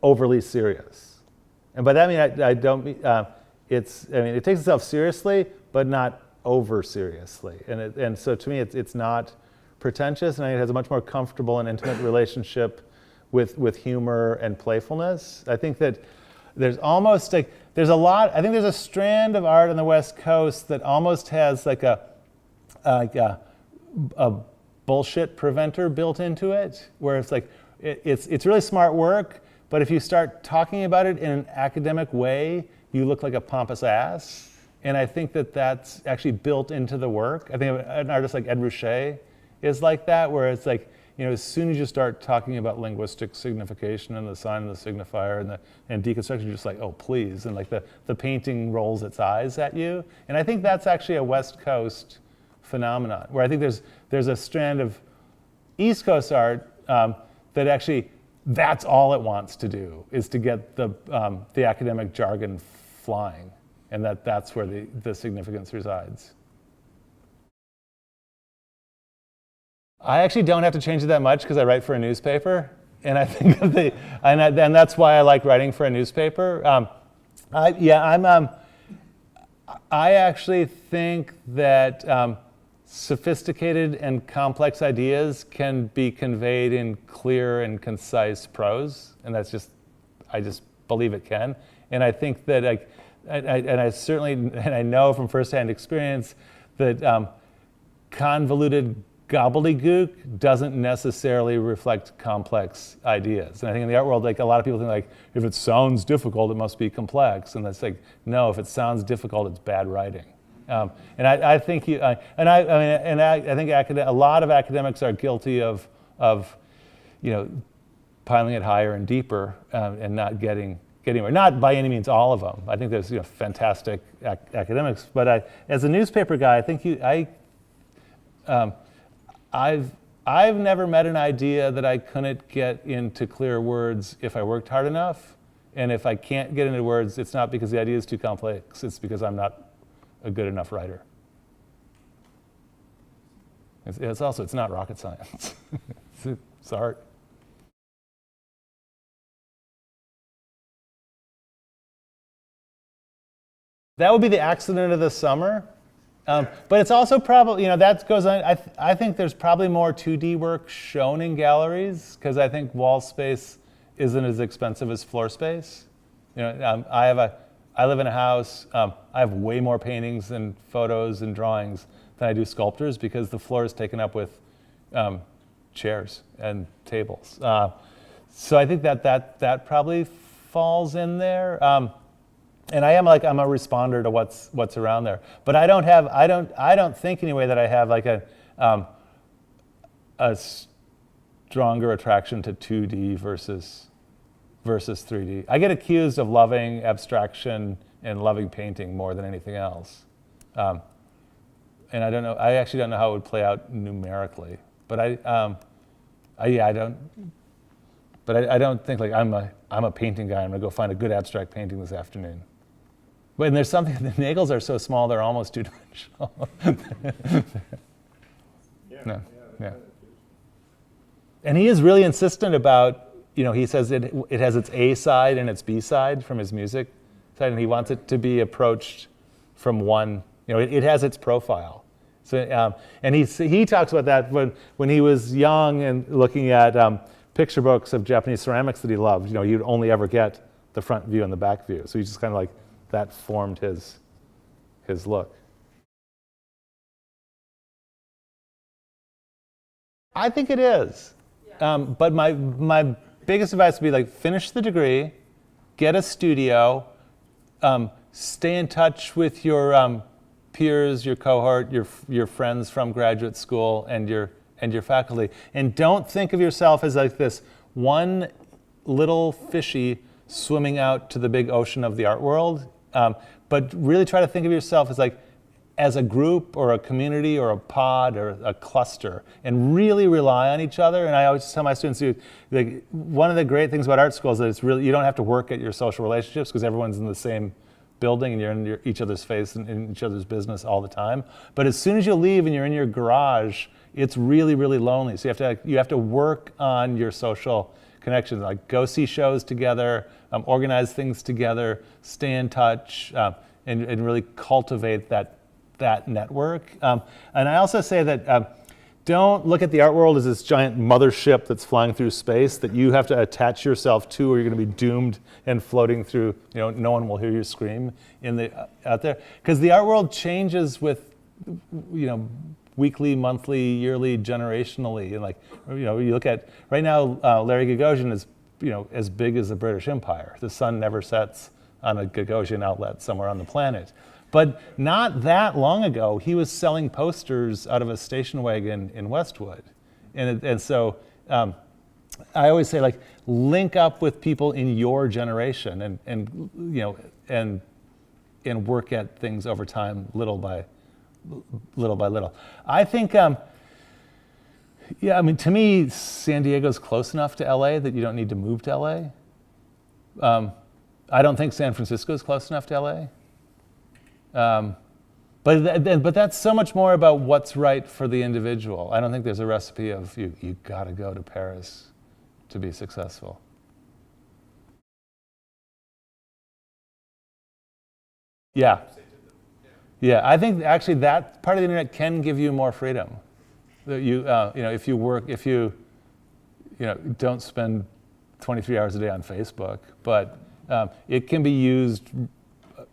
Speaker 2: overly serious. And by that I mean, I don't mean, it takes itself seriously, but not over seriously. And so to me, it's not pretentious, and I think it has a much more comfortable and intimate relationship with humor and playfulness. I think that there's almost I think there's a strand of art on the West Coast that almost has like a bullshit preventer built into it, where it's like, it's really smart work, but if you start talking about it in an academic way, you look like a pompous ass. And I think that's actually built into the work. I think an artist like Ed Ruscha is like that, where it's like, as soon as you start talking about linguistic signification and the sign and the signifier and deconstruction, you're just like, oh, please. And like the painting rolls its eyes at you. And I think that's actually a West Coast phenomenon, where I think there's a strand of East Coast art that actually, that's all it wants to do, is to get the academic jargon flying, and that's where the significance resides. I actually don't have to change it that much because I write for a newspaper, and I think and that's why I like writing for a newspaper. I actually think that sophisticated and complex ideas can be conveyed in clear and concise prose, and I just believe it can. And I think that I know from firsthand experience that convoluted gobbledygook doesn't necessarily reflect complex ideas. And I think in the art world, like, a lot of people think, like, if it sounds difficult, it must be complex. And that's like, no, if it sounds difficult, it's bad writing. And I think I think a lot of academics are guilty of piling it higher and deeper and not getting anywhere. Not by any means all of them. I think there's fantastic academics, but as a newspaper guy, I think I've never met an idea that I couldn't get into clear words if I worked hard enough. And if I can't get into words, it's not because the idea is too complex. It's because I'm not a good enough writer. It's not rocket science. It's art. That would be the accident of the summer. But it's also probably, that goes on. I think there's probably more 2D work shown in galleries, because I think wall space isn't as expensive as floor space. I live in a house. I have way more paintings and photos and drawings than I do sculptures, because the floor is taken up with chairs and tables. So I think that probably falls in there. And I'm a responder to what's around there. But I don't think anyway that I have like a stronger attraction to 2D versus 3D. I get accused of loving abstraction and loving painting more than anything else. And I don't know. I actually don't know how it would play out numerically. But I don't. But I don't think like I'm a painting guy. I'm gonna go find a good abstract painting this afternoon. But there's something. The Nagels are so small; they're almost two-dimensional. Yeah. And he is really insistent about. He says it has its A side and its B side from his music side, and he wants it to be approached from one. It has its profile. So, and he talks about that when he was young and looking at picture books of Japanese ceramics that he loved. You'd only ever get the front view and the back view. So he just kind of like that formed his look. I think it is. But my biggest advice would be like finish the degree, get a studio, stay in touch with your peers, your cohort, your friends from graduate school, and your faculty, and don't think of yourself as like this one little fishy swimming out to the big ocean of the art world, but really try to think of yourself as a group or a community or a pod or a cluster, and really rely on each other. And I always tell my students, one of the great things about art school is that it's really, you don't have to work at your social relationships because everyone's in the same building and you're in each other's face and in each other's business all the time. But as soon as you leave and you're in your garage, it's really, really lonely. So you have to work on your social connections, like go see shows together, organize things together, stay in touch, and really cultivate that network. And I also say that don't look at the art world as this giant mothership that's flying through space that you have to attach yourself to, or you're going to be doomed and floating through. No one will hear you scream out there, because the art world changes with weekly, monthly, yearly, generationally. And you look at right now, Larry Gagosian is as big as the British Empire. The sun never sets on a Gagosian outlet somewhere on the planet. But not that long ago, he was selling posters out of a station wagon in Westwood. And so I always say, link up with people in your generation and work at things over time, little by little. I think, to me, San Diego's close enough to LA that you don't need to move to LA. I don't think San Francisco is close enough to LA. But that's so much more about what's right for the individual. I don't think there's a recipe of you gotta go to Paris to be successful. Yeah, Yeah, I think actually that part of the internet can give you more freedom. That if you don't spend 23 hours a day on Facebook, but it can be used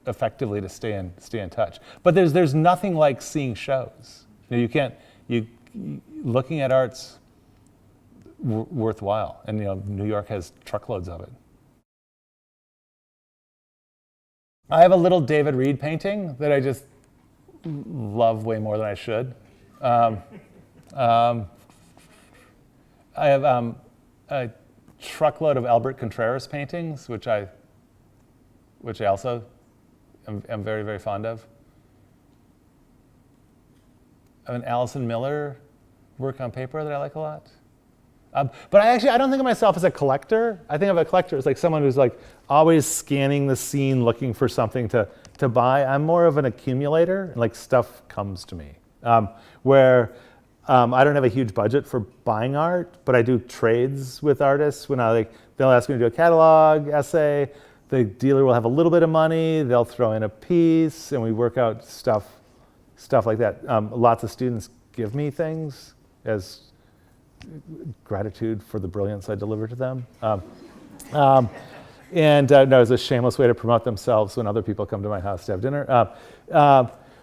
Speaker 2: effectively to stay in touch. But there's nothing like seeing shows. Looking at art's worthwhile, and New York has truckloads of it. I have a little David Reed painting that I just love way more than I should. I have a truckload of Albert Contreras paintings, which I also am very, very fond of. I have an Alison Miller work on paper that I like a lot. But I don't think of myself as a collector. I think of a collector as like someone who's like always scanning the scene looking for something to buy. I'm more of an accumulator, and like stuff comes to me. Where I don't have a huge budget for buying art, but I do trades with artists. When they'll ask me to do a catalog essay, the dealer will have a little bit of money, they'll throw in a piece, and we work out stuff like that. Lots of students give me things as gratitude for the brilliance I deliver to them. No, it's a shameless way to promote themselves when other people come to my house to have dinner.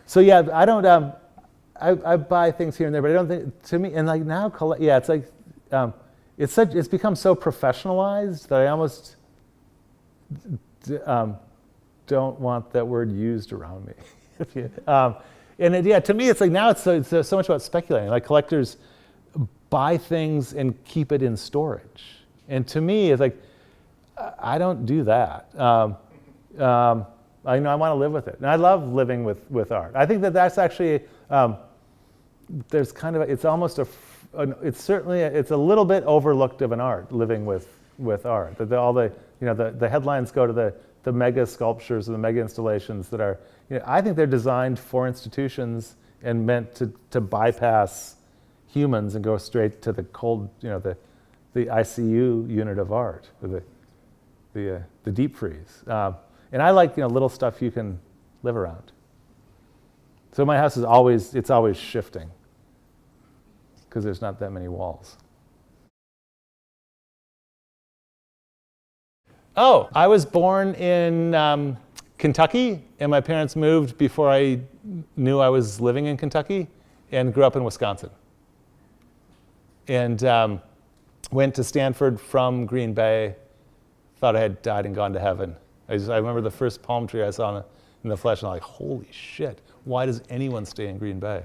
Speaker 2: So yeah, I don't. I buy things here and there, but I don't think to me. And like now, it's like it's become so professionalized that I almost don't want that word used around me. To me, it's like now it's so much about speculating. Like collectors buy things and keep it in storage, and to me, it's like I don't do that. I want to live with it, and I love living with art. I think that's actually there's kind of it's almost it's a little bit overlooked of an art, living with art. That all the headlines go to the mega sculptures and the mega installations that are I think they're designed for institutions and meant to bypass humans and go straight to the cold the ICU unit of art, the deep freeze. And I like little stuff you can live around. So my house is always shifting because there's not that many walls. Oh, I was born in Kentucky, and my parents moved before I knew I was living in Kentucky, and grew up in Wisconsin. And went to Stanford from Green Bay. Thought I had died and gone to heaven. I remember the first palm tree I saw in the flesh, and I'm like, holy shit, why does anyone stay in Green Bay?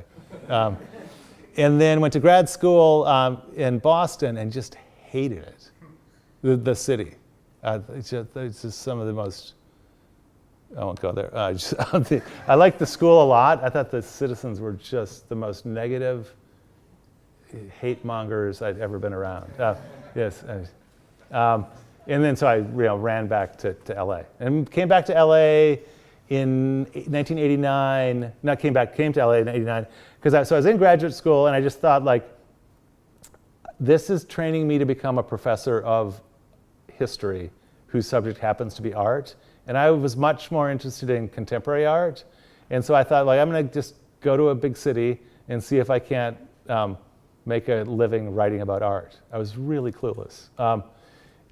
Speaker 2: And then went to grad school in Boston and just hated it, the city. It's just some of the most, I won't go there. I liked the school a lot. I thought the citizens were just the most negative hate mongers I'd ever been around. Yes. And then so I ran back to LA and came back to LA in 1989. Came to LA in 89 because I was in graduate school, and I just thought, like, this is training me to become a professor of history whose subject happens to be art. And I was much more interested in contemporary art. And so I thought, like, I'm going to just go to a big city and see if I can't make a living writing about art. I was really clueless.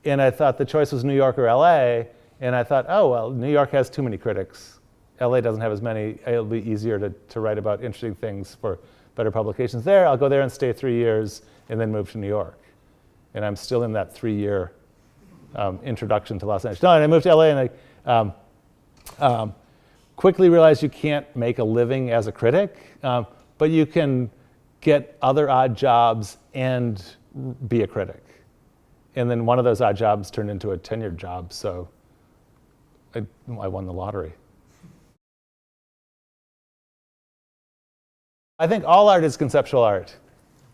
Speaker 2: And I thought the choice was New York or LA. And I thought, oh, well, New York has too many critics. LA doesn't have as many. It'll be easier to write about interesting things for better publications there. I'll go there and stay 3 years and then move to New York. And I'm still in that 3-year introduction to Los Angeles. No, and I moved to LA, and I quickly realized you can't make a living as a critic, but you can get other odd jobs and be a critic. And then one of those odd jobs turned into a tenured job, so I won the lottery. I think all art is conceptual art.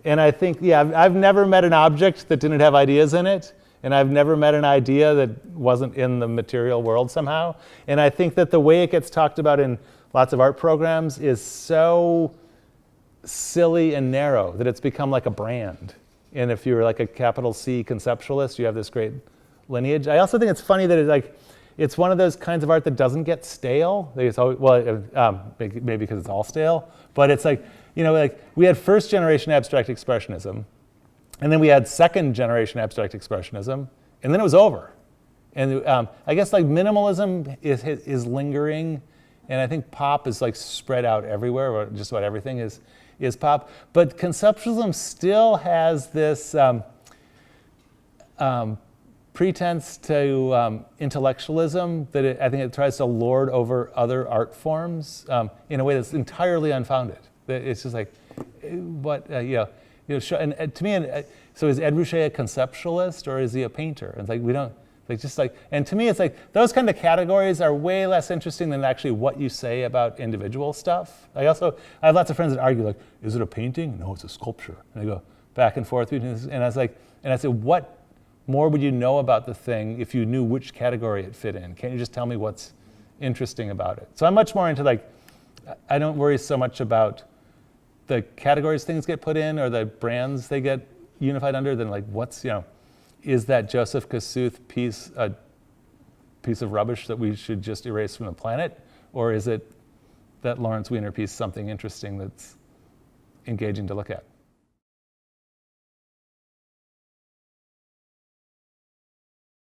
Speaker 2: And I think, I've never met an object that didn't have ideas in it, and I've never met an idea that wasn't in the material world somehow. And I think that the way it gets talked about in lots of art programs is so silly and narrow that it's become like a brand. And if you're like a capital C conceptualist, you have this great lineage. I also think it's funny that it's one of those kinds of art that doesn't get stale. It's always, well, maybe because it's all stale, but it's like, like we had first generation abstract expressionism, and then we had second generation abstract expressionism, and then it was over. And I guess like minimalism is lingering, and I think pop is like spread out everywhere, or just about everything is pop. But conceptualism still has this pretense to intellectualism that I think it tries to lord over other art forms in a way that's entirely unfounded. It's just like, what, and to me, so is Ed Ruscha a conceptualist or is he a painter? And it's like, we don't, like just like, and to me it's like, those kind of categories are way less interesting than actually what you say about individual stuff. I have lots of friends that argue like, is it a painting? No, it's a sculpture. And I go back and forth between this, and I was like, and I said, what more would you know about the thing if you knew which category it fit in? Can't you just tell me what's interesting about it? So I'm much more into like, I don't worry so much about the categories things get put in or the brands they get unified under than like what's, is that Joseph Kossuth piece a piece of rubbish that we should just erase from the planet? Or is it that Lawrence Wiener piece something interesting that's engaging to look at?